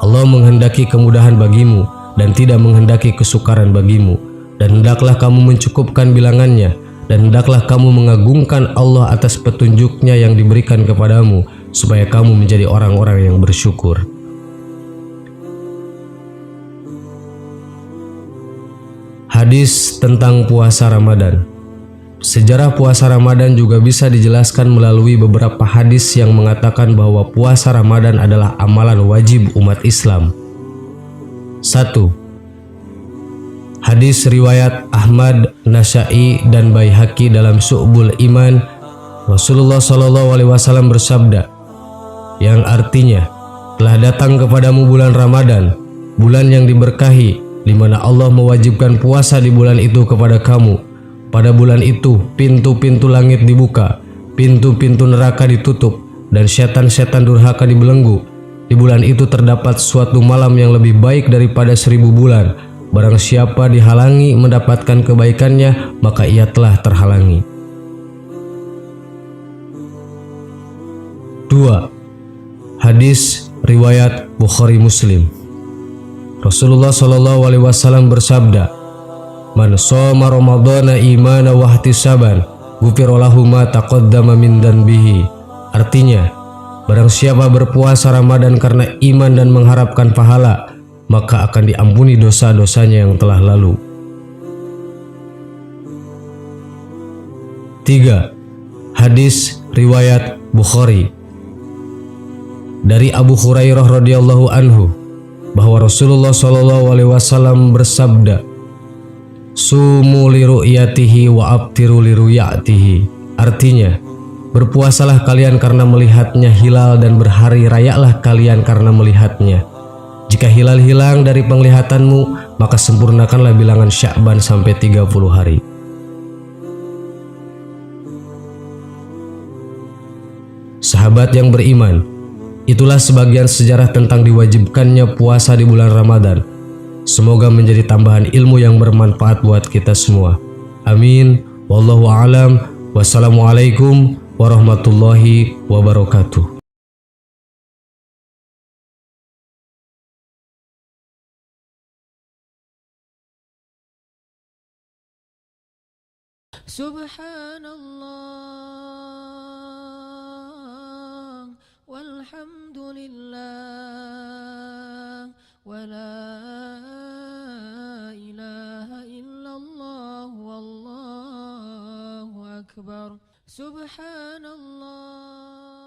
Allah menghendaki kemudahan bagimu dan tidak menghendaki kesukaran bagimu. Dan hendaklah kamu mencukupkan bilangannya, dan hendaklah kamu mengagungkan Allah atas petunjuknya yang diberikan kepadamu, supaya kamu menjadi orang-orang yang bersyukur. Hadis tentang puasa Ramadan. Sejarah puasa Ramadan juga bisa dijelaskan melalui beberapa hadis yang mengatakan bahwa puasa Ramadan adalah amalan wajib umat Islam. 1. Hadis riwayat Ahmad, Nasa'i, dan Baihaqi dalam Syu'bul Iman. Rasulullah SAW bersabda, yang artinya, telah datang kepadamu bulan Ramadan, bulan yang diberkahi, di mana Allah mewajibkan puasa di bulan itu kepada kamu. Pada bulan itu, pintu-pintu langit dibuka, pintu-pintu neraka ditutup, dan setan-setan durhaka dibelenggu. Di bulan itu terdapat suatu malam yang lebih baik daripada 1000 bulan. Barang siapa dihalangi mendapatkan kebaikannya, maka ia telah terhalangi. 2. Hadis riwayat Bukhari Muslim. Rasulullah SAW bersabda, "Man shoma Ramadhana imana wa ihtisaban, ghufira lahu ma taqaddama min dhanbihi." Artinya, barang siapa berpuasa Ramadan karena iman dan mengharapkan pahala, maka akan diampuni dosa-dosanya yang telah lalu. 3. Hadis riwayat Bukhari. Dari Abu Hurairah radhiyallahu anhu bahwa Rasulullah SAW bersabda, "Sumu li ru'yatihi wa abtiru li ru'yatihi." Artinya, berpuasalah kalian karena melihatnya hilal dan berhari rayalah kalian karena melihatnya. Jika hilal hilang dari penglihatanmu, maka sempurnakanlah bilangan Sya'ban sampai 30 hari. Sahabat yang beriman, itulah sebagian sejarah tentang diwajibkannya puasa di bulan Ramadan. Semoga menjadi tambahan ilmu yang bermanfaat buat kita semua. Amin. Wallahu a'lam. Wassalamualaikum warahmatullahi wabarakatuh. Subhanallah walhamdulillah wala ilaha illallah wallahu akbar. Subhanallah.